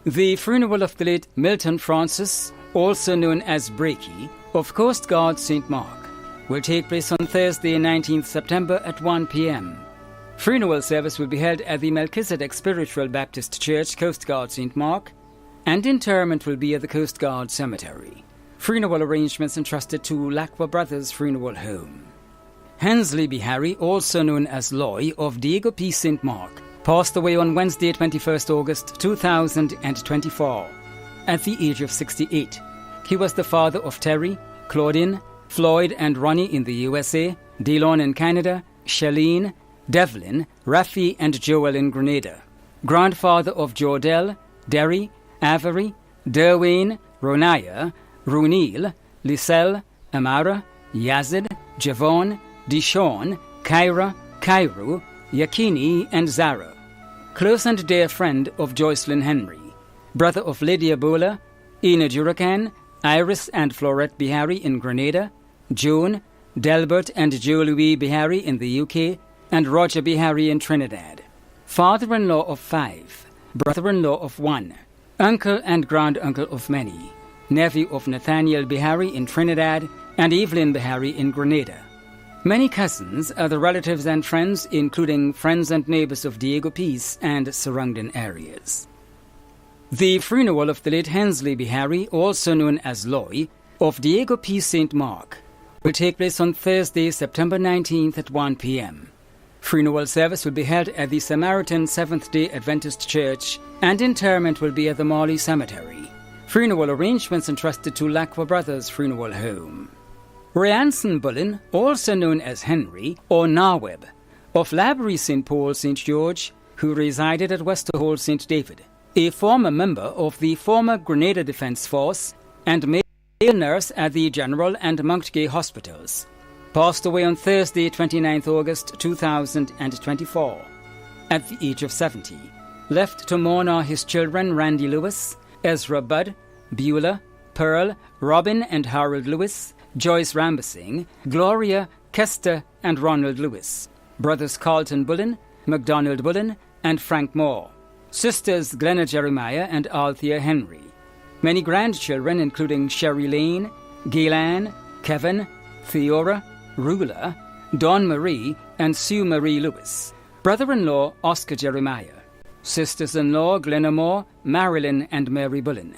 The funeral of the late Milton Francis, also known as Breaky, of Coast Guard St. Mark, will take place on Thursday, 19th September at 1 p.m. Funeral service will be held at the Melchizedek Spiritual Baptist Church, Coast Guard St. Mark, and interment will be at the Coast Guard Cemetery. Funeral arrangements entrusted to Lacqua Brothers Funeral Home. Hensley B. Harry, also known as Loy, of Diego P. St. Mark, passed away on Wednesday, 21st August 2024, at the age of 68. He was the father of Terry, Claudine, Floyd and Ronnie in the USA, Delon in Canada, Shalene, Devlin, Rafi and Joel in Grenada, grandfather of Jordell, Derry, Avery, Derwayne, Ronaya, Runil, Lisel, Amara, Yazid, Javon, Dishon, Kyra, Cairo, Yakini, and Zara. Close and dear friend of Joycelyn Henry, brother of Lydia Bola, Ina Juracan, Iris and Florette Bihari in Grenada, Joan, Delbert and Joe Louis Bihari in the UK, and Roger Bihari in Trinidad. Father-in-law of 5, brother-in-law of 1, uncle and grand-uncle of many, nephew of Nathaniel Bihari in Trinidad and Evelyn Bihari in Grenada. Many cousins, other relatives and friends, including friends and neighbors of Diego Peace and surrounding areas. The funeral of the late Hensley B. Harry, also known as Loy, of Diego P. St. Mark, will take place on Thursday, September 19th at 1 p.m. Funeral service will be held at the Samaritan Seventh-day Adventist Church, and interment will be at the Morley Cemetery. Funeral arrangements entrusted to Lacqua Brothers Funeral Home. Ryanson Bullen, also known as Henry or Naweb, of Labrie St. Paul St. George, who resided at Westerhall St. David, a former member of the former Grenada Defence Force and male nurse at the General and Mountgay Hospitals, passed away on Thursday, 29th August 2024, at the age of 70. Left to mourn are his children Randy Lewis, Ezra Budd, Beulah, Pearl, Robin and Harold Lewis, Joyce Rambasing, Gloria, Kester and Ronald Lewis, brothers Carlton Bullen, MacDonald Bullen and Frank Moore, sisters Glenna Jeremiah and Althea Henry. Many grandchildren including Sherry Lane, Gaylan, Kevin, Theora, Rula, Dawn Marie and Sue Marie Lewis, brother-in-law Oscar Jeremiah, sisters-in-law Glenna Moore, Marilyn and Mary Bullen,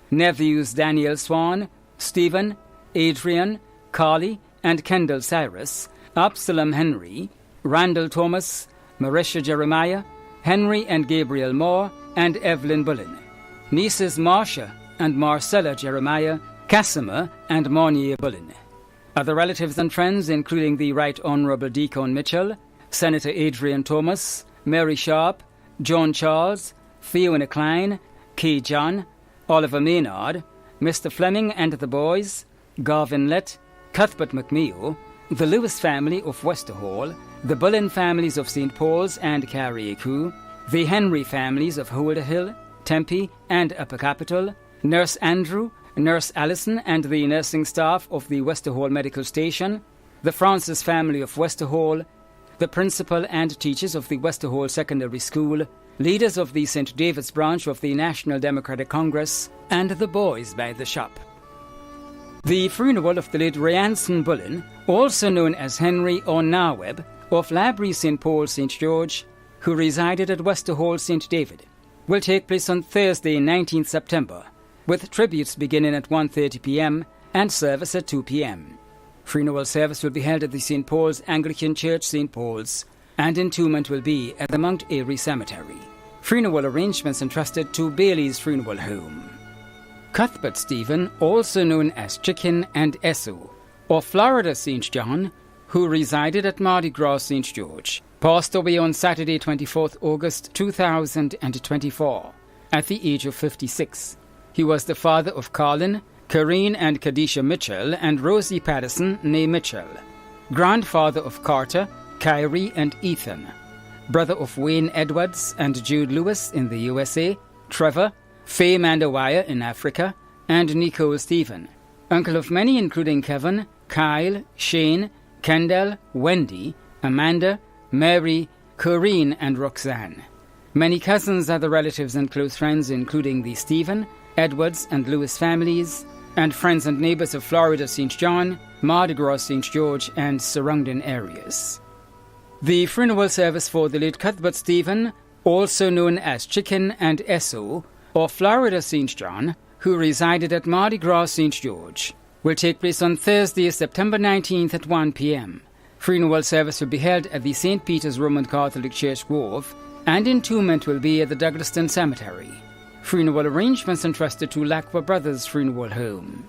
nephews Daniel Swan, Stephen, Adrian, Carly and Kendall Cyrus, Absalom Henry, Randall Thomas, Marisha Jeremiah, Henry and Gabriel Moore, and Evelyn Bullen, nieces Marcia and Marcella Jeremiah, Casimir and Monier Bullen. Other relatives and friends including the Right Honourable Deacon Mitchell, Senator Adrian Thomas, Mary Sharp, John Charles, Fiona Klein, Kay John, Oliver Maynard, Mr. Fleming and the boys, Garvin Lett, Cuthbert McMeo, the Lewis family of Westerhall, the Bullen families of St. Paul's and Carriacou, the Henry families of Holderhill, Tempe and Upper Capitol, Nurse Andrew, Nurse Allison and the nursing staff of the Westerhall Medical Station, the Francis family of Westerhall, the principal and teachers of the Westerhall Secondary School, leaders of the St. David's branch of the National Democratic Congress, and the boys by the shop. The funeral of the late Ryanson Bullen, also known as Henry or Naweb, of Labrie St. Paul St. George, who resided at Westerhall St. David, will take place on Thursday, 19th September, with tributes beginning at 1:30 p.m. and service at 2 p.m. Funeral service will be held at the St. Paul's Anglican Church, St. Paul's, and entombment will be at the Mount Airy Cemetery. Funeral arrangements entrusted to Bailey's Funeral Home. Cuthbert Stephen, also known as Chicken and Esso, of Florida St. John, who resided at Mardi Gras St. George, passed away on Saturday, 24th August 2024, at the age of 56. He was the father of Colin, Karine and Kadisha Mitchell and Rosie Patterson, née Mitchell, grandfather of Carter, Kyrie and Ethan, brother of Wayne Edwards and Jude Lewis in the USA, Trevor, Faye Mandawaya in Africa, and Nicole Stephen, uncle of many including Kevin, Kyle, Shane, Kendall, Wendy, Amanda, Mary, Corinne and Roxanne. Many cousins, other relatives and close friends including the Stephen, Edwards and Lewis families, and friends and neighbors of Florida St. John, Mardi Gras St. George and surrounding areas. The funeral service for the late Cuthbert Stephen, also known as Chicken and Esso, of Florida St. John, who resided at Mardi Gras St. George, will take place on Thursday, September 19th at 1 p.m. Funeral service will be held at the St. Peter's Roman Catholic Church Grove, and entombment will be at the Douglaston Cemetery. Funeral arrangements entrusted to Lacqua Brothers Funeral Home.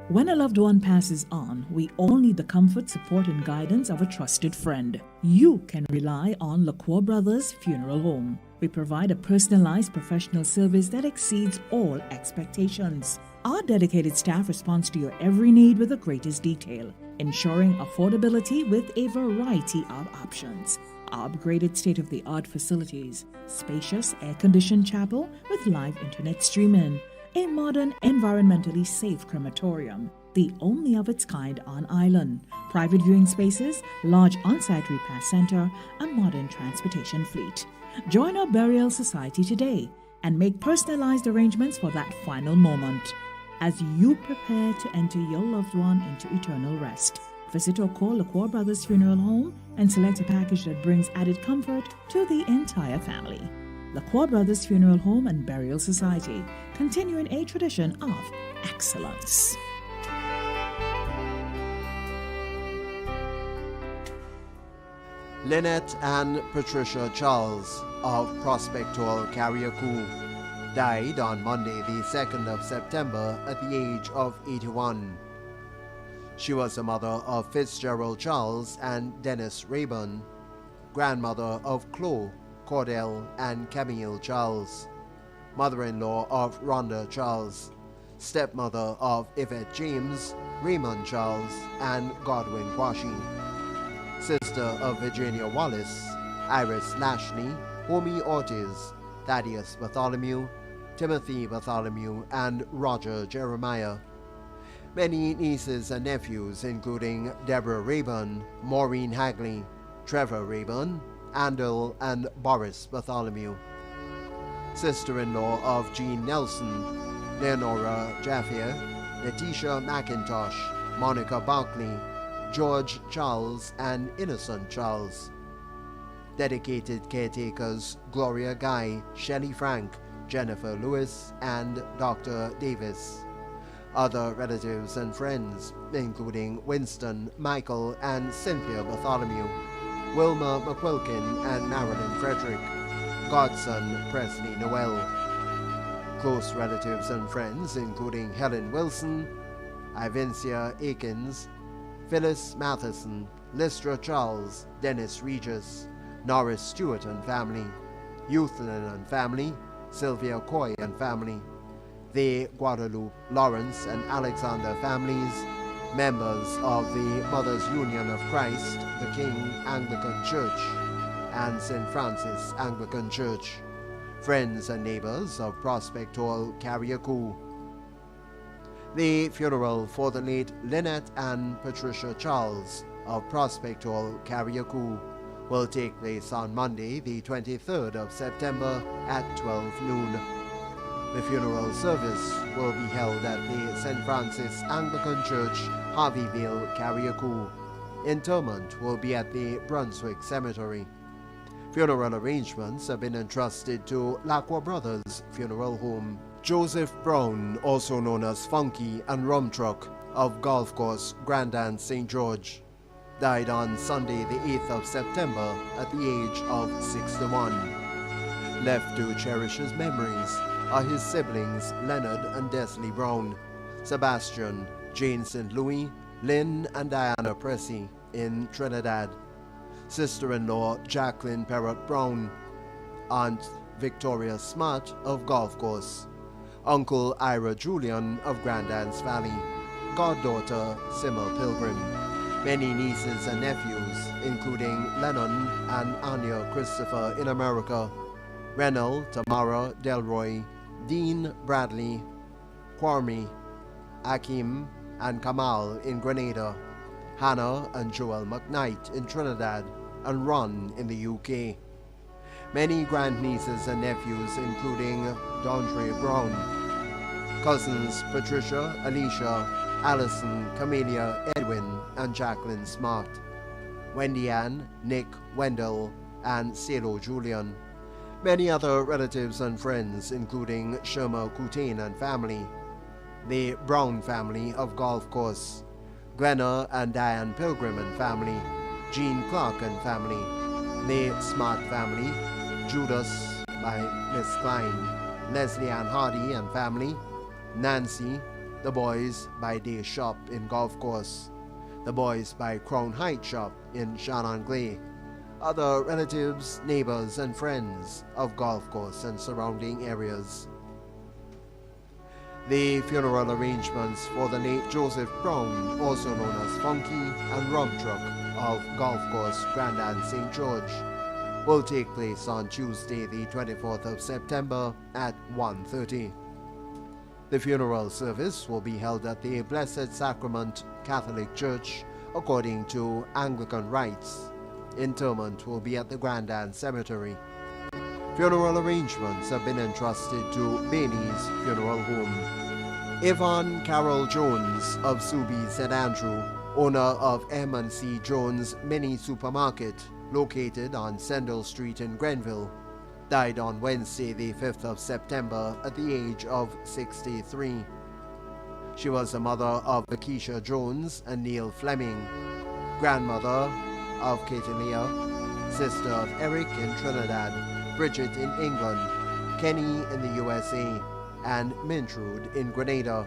When a loved one passes on, we all need the comfort, support, and guidance of a trusted friend. You can rely on Lacqua Brothers Funeral Home. We provide a personalized professional service that exceeds all expectations. Our dedicated staff responds to your every need with the greatest detail, ensuring affordability with a variety of options. Our upgraded state-of-the-art facilities, spacious air-conditioned chapel with live internet streaming, a modern, environmentally safe crematorium, the only of its kind on island, private viewing spaces, large on-site repast center, a modern transportation fleet. Join our burial society today and make personalized arrangements for that final moment as you prepare to enter your loved one into eternal rest. Visit or call Lacqua Brothers Funeral Home and select a package that brings added comfort to the entire family. LaCroix Brothers Funeral Home and Burial Society, continuing a tradition of excellence. Lynette and Patricia Charles of Prospect Hall, Carriacou, died on Monday, the 2nd of September, at the age of 81. She was the mother of Fitzgerald Charles and Dennis Rayburn, grandmother of Chloe, Cordell, and Camille Charles, mother-in-law of Rhonda Charles, stepmother of Yvette James, Raymond Charles, and Godwin Quashie, sister of Virginia Wallace, Iris Lashley, Homie Ortiz, Thaddeus Bartholomew, Timothy Bartholomew, and Roger Jeremiah. Many nieces and nephews, including Deborah Rayburn, Maureen Hagley, Trevor Rayburn, Andel, and Boris Bartholomew. Sister-in-law of Jean Nelson, Leonora Jaffier, Letitia McIntosh, Monica Barkley, George Charles, and Innocent Charles. Dedicated caretakers Gloria Guy, Shelley Frank, Jennifer Lewis, and Dr. Davis. Other relatives and friends, including Winston, Michael, and Cynthia Bartholomew, Wilma McQuilkin, and Marilyn Frederick, godson Presley Noel. Close relatives and friends, including Helen Wilson, Ivencia Akins, Phyllis Matheson, Lystra Charles, Dennis Regis, Norris Stewart and family, Youthlin and family, Sylvia Coy and family, the Guadalupe, Lawrence, and Alexander families, members of the Mothers Union of Christ, the King Anglican Church, and St. Francis Anglican Church, friends and neighbors of Prospect Hall, Carriacou. The funeral for the late Lynette and Patricia Charles of Prospect Hall, Carriacou, will take place on Monday, the 23rd of September at 12 noon. The funeral service will be held at the St. Francis Anglican Church, Harveyville, Carriacou. Interment will be at the Brunswick Cemetery. Funeral arrangements have been entrusted to LaCroix Brothers Funeral Home. Joseph Brown, also known as Funky and Rum Truck, of Golf Course, Grandin, St. George, died on Sunday the 8th of September at the age of 61. Left to cherish his memories are his siblings Leonard and Desley Brown, Sebastian, Jane St. Louis, Lynn and Diana Pressey in Trinidad, sister-in-law Jacqueline Perrott Brown, Aunt Victoria Smart of Golf Course, Uncle Ira Julian of Grandad's Valley, goddaughter Simmel Pilgrim, many nieces and nephews, including Lennon and Anya Christopher in America, Renal, Tamara, Delroy, Dean Bradley, Kwame, Akim, and Kamal in Grenada, Hannah and Joel McKnight in Trinidad, and Ron in the UK. Many grandnieces and nephews, including Dondre Brown, cousins Patricia, Alicia, Allison, Camelia, Edwin, and Jacqueline Smart, Wendy Ann, Nick, Wendell, and Salo Julian. Many other relatives and friends, including Sherma Coutain and family, the Brown family of Golf Course, Glenna and Diane Pilgrim and family, Jean Clark and family, the Smart family, Judas by Miss Klein, Leslie Ann Hardy and family, Nancy, the boys by Day Shop in Golf Course, the boys by Crown Heights Shop in Shannon Glay, other relatives, neighbors, and friends of Golf Course and surrounding areas. The funeral arrangements for the late Joseph Brown, also known as Funky and Rum Truck of Golf Course, Grandin, St. George, will take place on Tuesday, the 24th of September at 1:30. The funeral service will be held at the Blessed Sacrament Catholic Church according to Anglican rites. Interment will be at the Grandin Cemetery. Funeral arrangements have been entrusted to Bailey's Funeral Home. Yvonne Carol Jones of Subi St. Andrew, owner of M&C Jones Mini Supermarket, located on Sendell Street in Grenville, died on Wednesday, the 5th of September, at the age of 63. She was the mother of Lakeisha Jones and Neil Fleming, grandmother of Katie Leah, sister of Eric in Trinidad, Bridget in England, Kenny in the USA, and Mintrude in Grenada.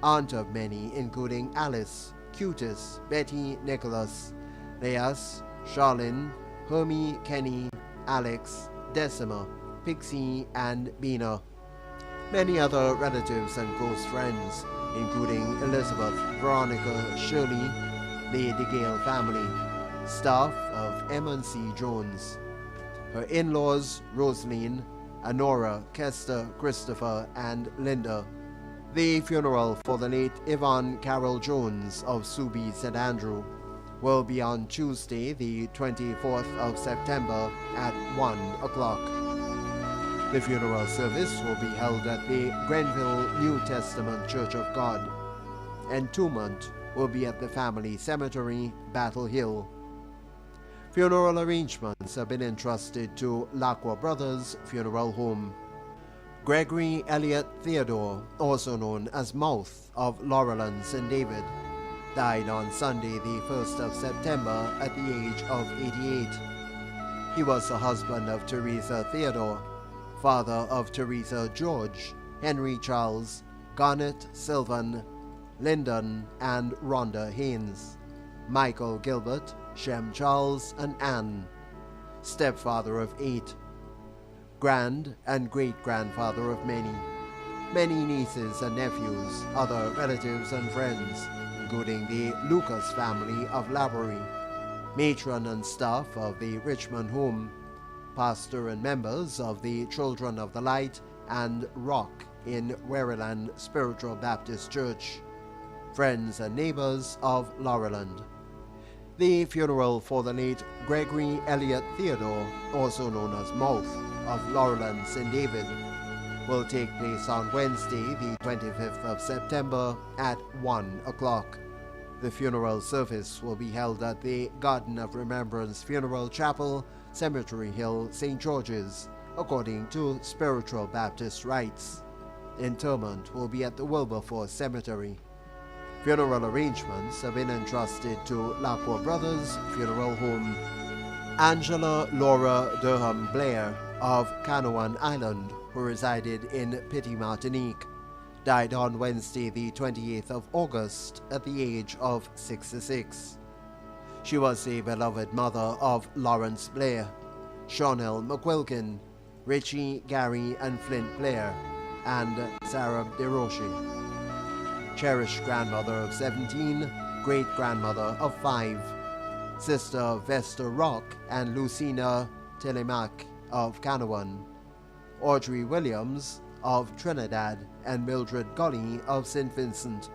Aunt of many, including Alice, Cutis, Betty, Nicholas, Leas, Charlene, Hermie, Kenny, Alex, Decima, Pixie, and Bina. Many other relatives and close friends, including Elizabeth, Veronica, Shirley, the Gale family, staff of M&C Jones, her in-laws Rosaline, Honora, Kester, Christopher, and Linda. The funeral for the late Yvonne Carol Jones of Subi St. Andrew will be on Tuesday, the 24th of September at 1 o'clock. The funeral service will be held at the Grenville New Testament Church of God. Entombment will be at the family cemetery, Battle Hill. Funeral arrangements have been entrusted to Lacroix Brothers Funeral Home. Gregory Elliott Theodore, also known as Mouth of Laureland St. David, died on Sunday the 1st of September at the age of 88. He was the husband of Teresa Theodore, father of Teresa George, Henry Charles, Garnet Sylvan, Lyndon, and Rhonda Haynes, Michael Gilbert, Shem Charles, and Anne, stepfather of 8, grand and great-grandfather of many, many nieces and nephews, other relatives and friends, including the Lucas family of Laborie, matron and staff of the Richmond Home, pastor and members of the Children of the Light and Rock in Wereland Spiritual Baptist Church, friends and neighbors of Laureland. The funeral for the late Gregory Elliott Theodore, also known as Mouth of Laureland St. David, will take place on Wednesday, the 25th of September at 1 o'clock. The funeral service will be held at the Garden of Remembrance Funeral Chapel, Cemetery Hill, St. George's, according to Spiritual Baptist rites. Interment will be at the Wilberforce Cemetery. Funeral arrangements have been entrusted to Lacroix Brothers Funeral Home. Angela Laura Durham Blair of Canoan Island, who resided in Petit Martinique, died on Wednesday, the 28th of August, at the age of 66. She was a beloved mother of Lawrence Blair, Shawnell McQuilkin, Richie, Gary, and Flint Blair, and Sarah DeRoche. Cherished grandmother of 17, great-grandmother of 5, sister Vesta Rock and Lucina Telemac of Canoan, Audrey Williams of Trinidad, and Mildred Gully of St. Vincent,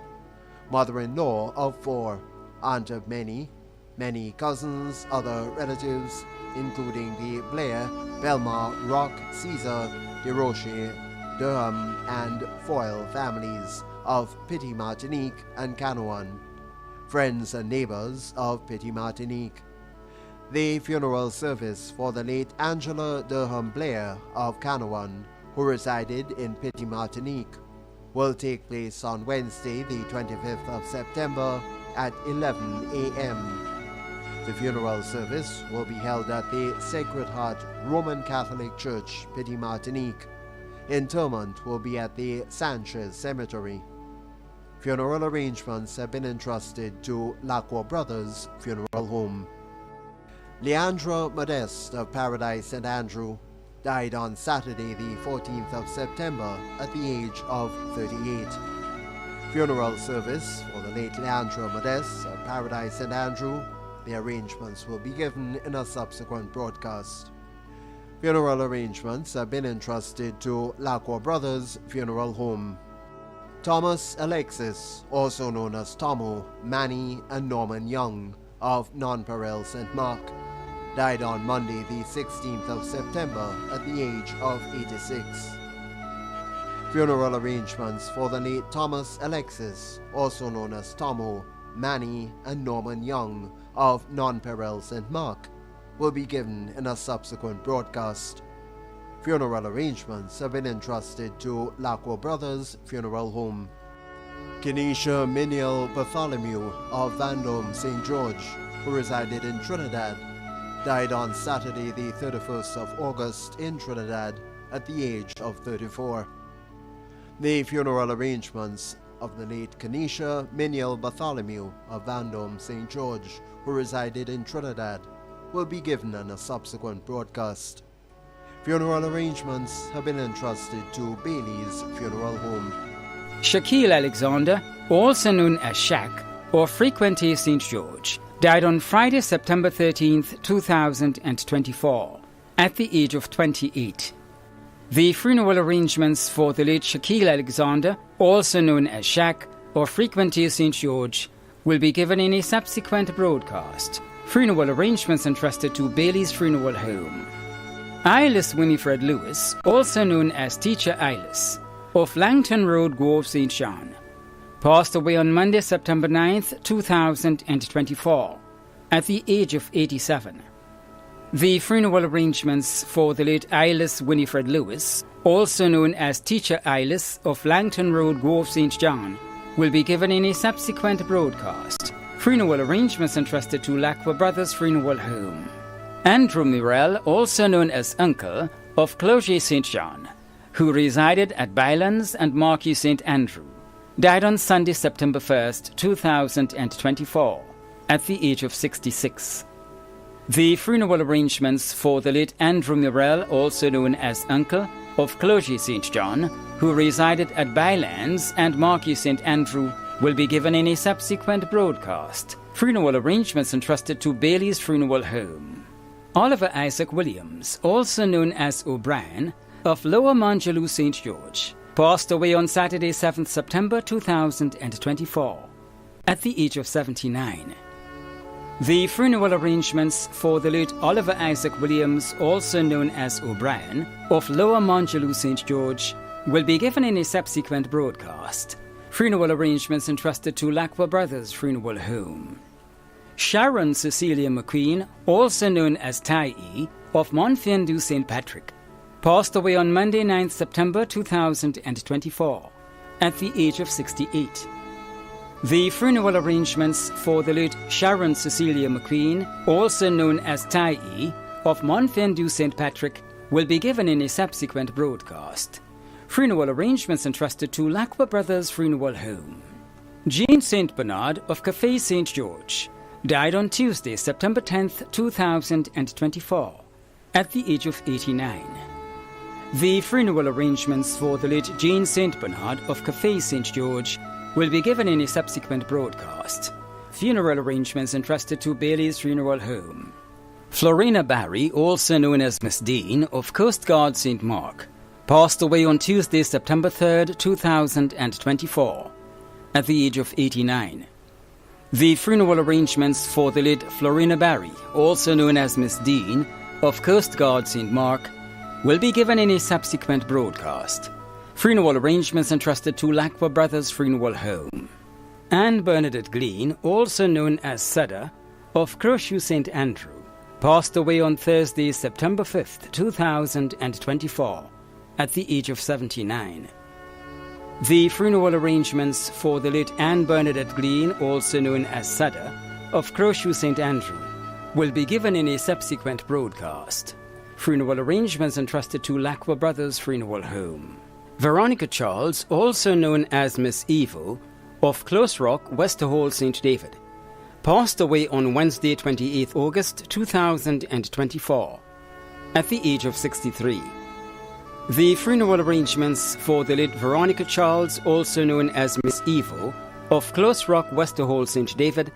mother-in-law of 4, aunt of many, many cousins, other relatives, including the Blair, Belmar, Rock, Caesar, DeRoche, Durham, and Foyle families of Petit Martinique and Canoan, friends and neighbors of Petit Martinique. The funeral service for the late Angela Durham Blair of Canoan, who resided in Petit Martinique, will take place on Wednesday, the 25th of September at 11 a.m. The funeral service will be held at the Sacred Heart Roman Catholic Church, Petit Martinique. Interment will be at the Sanchez Cemetery. Funeral arrangements have been entrusted to Lacroix Brothers Funeral Home. Leandra Modeste of Paradise St. Andrew died on Saturday, the 14th of September, at the age of 38. Funeral service for the late Leandra Modeste of Paradise St. Andrew. The arrangements will be given in a subsequent broadcast. Funeral arrangements have been entrusted to Lacroix Brothers Funeral Home. Thomas Alexis, also known as Tomo, Manny, and Norman Young of Nonpareil St. Mark, died on Monday, the 16th of September, at the age of 86. Funeral arrangements for the late Thomas Alexis, also known as Tomo, Manny, and Norman Young of Nonpareil St. Mark, will be given in a subsequent broadcast. Funeral arrangements have been entrusted to Lacqua Brothers Funeral Home. Kenesha Miniel Bartholomew of Vendome, St. George, who resided in Trinidad, died on Saturday the 31st of August in Trinidad at the age of 34. The funeral arrangements of the late Kenesha Miniel Bartholomew of Vendome, St. George, who resided in Trinidad, will be given in a subsequent broadcast. Funeral arrangements have been entrusted to Bailey's Funeral Home. Shaquille Alexander, also known as Shaq, or frequently St. George, died on Friday, September 13th, 2024, at the age of 28. The funeral arrangements for the late Shaquille Alexander, also known as Shaq, or frequently St. George, will be given in a subsequent broadcast. Funeral arrangements entrusted to Bailey's Funeral Home. Ilis Winifred Lewis, also known as Teacher Ilis, of Langton Road, Grove, St. John, passed away on Monday, September 9th, 2024, at the age of 87. The funeral arrangements for the late Ilis Winifred Lewis, also known as Teacher Ilis of Langton Road, Grove, St. John, will be given in a subsequent broadcast. Funeral arrangements entrusted to Lacqua Brothers Funeral Home. Andrew Murrell, also known as Uncle, of Clogier St. John, who resided at Bylands and Marquis St. Andrew, died on Sunday, September 1st, 2024, at the age of 66. The funeral arrangements for the late Andrew Murrell, also known as Uncle, of Clogier St. John, who resided at Bylands and Marquis St. Andrew, will be given in a subsequent broadcast. Funeral arrangements entrusted to Bailey's Funeral Home. Oliver Isaac Williams, also known as O'Brien, of Lower Manjaloo, St. George, passed away on Saturday, 7th September 2024, at the age of 79. The funeral arrangements for the late Oliver Isaac Williams, also known as O'Brien, of Lower Manjaloo, St. George, will be given in a subsequent broadcast. Funeral arrangements entrusted to Lacqua Brothers Funeral Home. Sharon Cecilia McQueen, also known as Tai-E, of Montfendu, St. Patrick, passed away on Monday, 9th September 2024, at the age of 68. The funeral arrangements for the late Sharon Cecilia McQueen, also known as Tai-E, of Montfendu, St. Patrick, will be given in a subsequent broadcast. Funeral arrangements entrusted to Lacqua Brothers Funeral Home. Jean St. Bernard of Café St. George died on Tuesday, September 10th, 2024, at the age of 89. The funeral arrangements for the late Jean St. Bernard of Café St. George will be given in a subsequent broadcast. Funeral arrangements entrusted to Bailey's Funeral Home. Florina Barry, also known as Miss Dean of Coast Guard St. Mark, passed away on Tuesday, September 3rd, 2024, at the age of 89. The funeral arrangements for the late Florina Barry, also known as Miss Dean of Coast Guard St. Mark, will be given in a subsequent broadcast. Funeral arrangements entrusted to Lacqua Brothers Funeral Home. Anne Bernadette Glean, also known as Sada, of Croshoe St. Andrew, passed away on Thursday, September 5th, 2024, at the age of 79. The funeral arrangements for the late Anne Bernadette Glean, also known as Sada, of Croshoe St. Andrew, will be given in a subsequent broadcast. Funeral arrangements entrusted to Lacqua Brothers Funeral Home. Veronica Charles, also known as Miss Evo, of Close Rock, Westerhall, St. David, passed away on Wednesday, 28th August 2024, at the age of 63. The funeral arrangements for the late Veronica Charles, also known as Miss Evo, of Close Rock, Westerhall, St. David,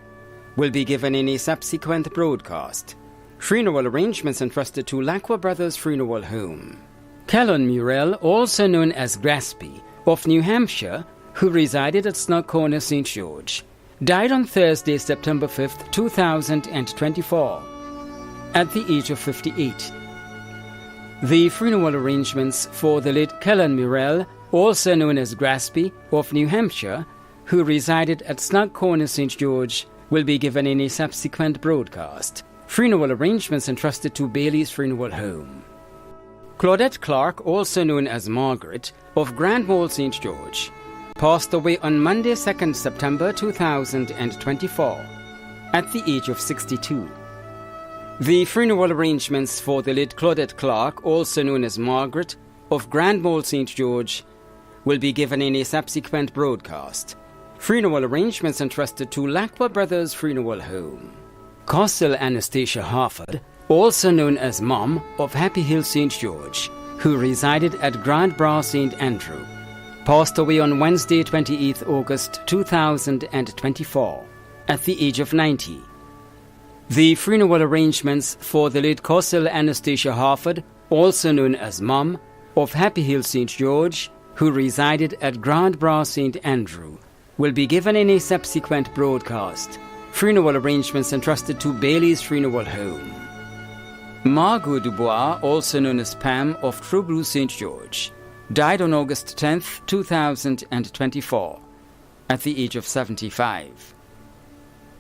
will be given in a subsequent broadcast. Funeral arrangements entrusted to Lacqua Brothers Funeral Home. Kellen Murrell, also known as Graspy, of New Hampshire, who resided at Snug Corner, St. George, died on Thursday, September 5th, 2024, at the age of 58. The funeral arrangements for the late Kellen Murrell, also known as Graspy, of New Hampshire, who resided at Snug Corner, St. George, will be given in a subsequent broadcast. Funeral arrangements entrusted to Bailey's Funeral Home. Claudette Clark, also known as Margaret, of Grand Mall St. George, passed away on Monday, 2nd September 2024, at the age of 62. The funeral arrangements for the late Claudette Clark, also known as Margaret, of Grand Mall St. George, will be given in a subsequent broadcast. Funeral arrangements entrusted to Lacqua Brothers Funeral Home. Cossil Anastasia Harford, also known as Mom, of Happy Hill St. George, who resided at Grand Bras St. Andrew, passed away on Wednesday, 28th August 2024, at the age of 90. The funeral arrangements for the late Cossil Anastasia Harford, also known as Mom, of Happy Hill St. George, who resided at Grand Bras St. Andrew, will be given in a subsequent broadcast. Funeral arrangements entrusted to Bailey's Funeral Home. Margot Dubois, also known as Pam, of True Blue St. George, died on August 10th, 2024, at the age of 75.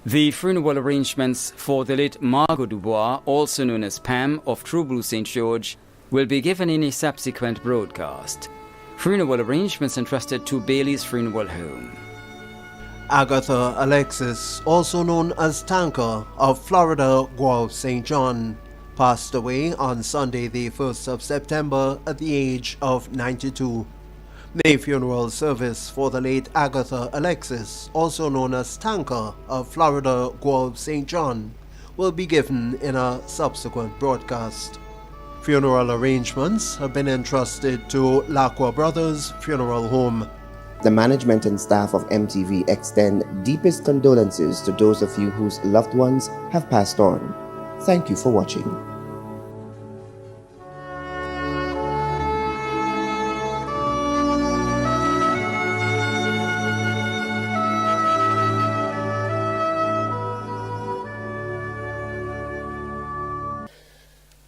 The funeral arrangements for the late Margot Dubois, also known as Pam, of True Blue St. George, will be given in a subsequent broadcast. Funeral arrangements entrusted to Bailey's Funeral Home. Agatha Alexis, also known as Tanker, of Florida Guelph St. John, passed away on Sunday the 1st of September at the age of 92. The funeral service for the late Agatha Alexis, also known as Tanker, of Florida Guelph St. John, will be given in a subsequent broadcast. Funeral arrangements have been entrusted to Lacqua Brothers Funeral Home. The management and staff of MTV extend deepest condolences to those of you whose loved ones have passed on. Thank you for watching.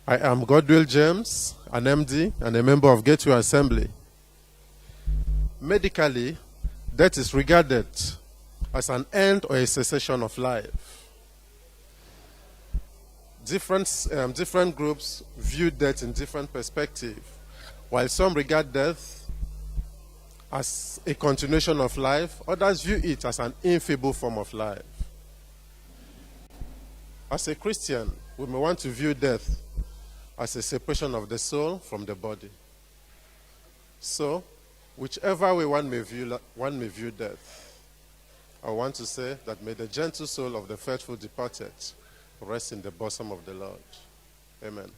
I am Godwill James, an MD and a member of Gateway Assembly. Medically, death is regarded as an end or a cessation of life. Different groups view death in different perspectives. While some regard death as a continuation of life, others view it as an infeeble form of life. As a Christian, we may want to view death as a separation of the soul from the body. So, whichever way one may view death, I want to say that may the gentle soul of the faithful departed rest in the bosom of the Lord. Amen.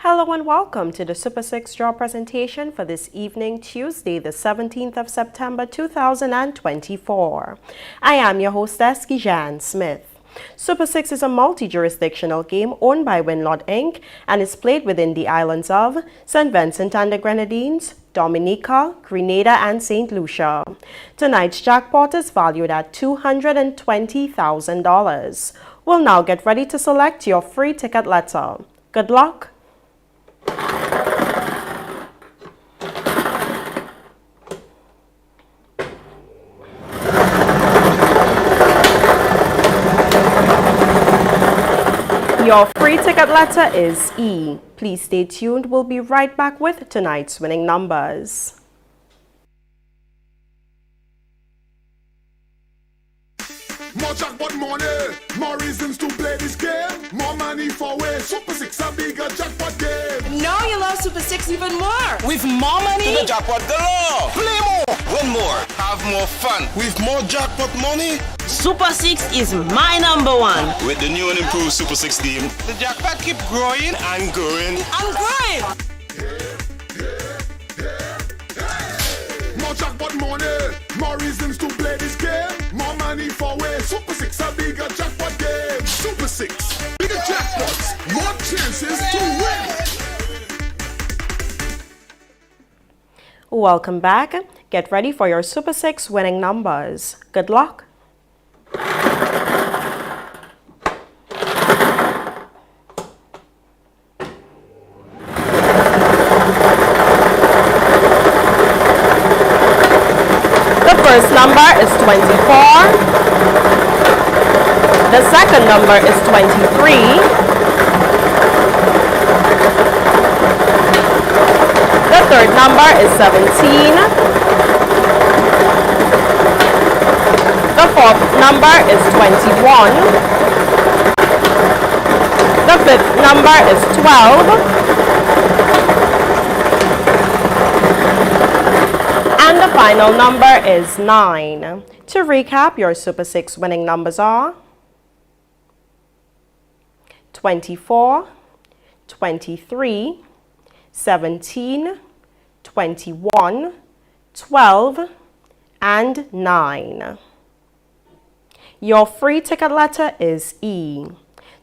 Hello and welcome to the Super 6 draw presentation for this evening, Tuesday, the 17th of September 2024. I am your hostess, Gijan Smith. Super 6 is a multi-jurisdictional game owned by Winlord Inc. and is played within the islands of St. Vincent and the Grenadines, Dominica, Grenada, and St. Lucia. Tonight's jackpot is valued at $220,000. We'll now get ready to select your free ticket letter. Good luck! Your free ticket letter is E. Please stay tuned. We'll be right back with tonight's winning numbers. More jackpot money, more reasons to play this game. More money for way. Super 6 a bigger jackpot game. Now you love Super 6 even more. With more money. To the jackpot galore. Play more. Win more. Have more fun. With more jackpot money. Super 6 is my number one. With the new and improved Super 6 game, the jackpot keep growing and growing. And growing. More jackpot money, more reasons to play this game. More money for way. Super 6 a bigger jackpot game. Super 6, bigger jackpots, more chances to win. Welcome back. Get ready for your Super 6 winning numbers. Good luck. The first number is 24. The second number is 23. The third number is 17. The fourth number is 21. The fifth number is 12. And the final number is 9. To recap, your Super 6 winning numbers are 24, 23, 17, 21, 12, and 9. Your free ticket letter is E.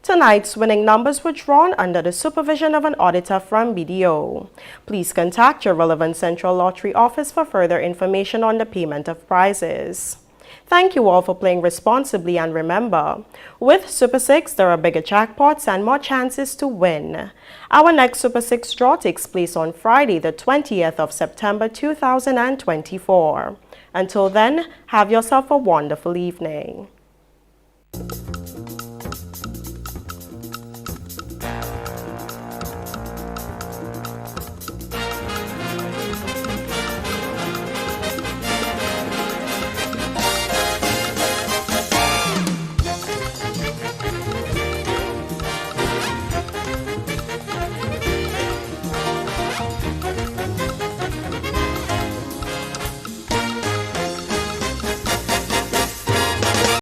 Tonight's winning numbers were drawn under the supervision of an auditor from BDO. Please contact your relevant Central Lottery office for further information on the payment of prizes. Thank you all for playing responsibly, and remember, with Super 6 there are bigger jackpots and more chances to win. Our next Super 6 draw takes place on Friday, the 20th of September 2024. Until then, have yourself a wonderful evening.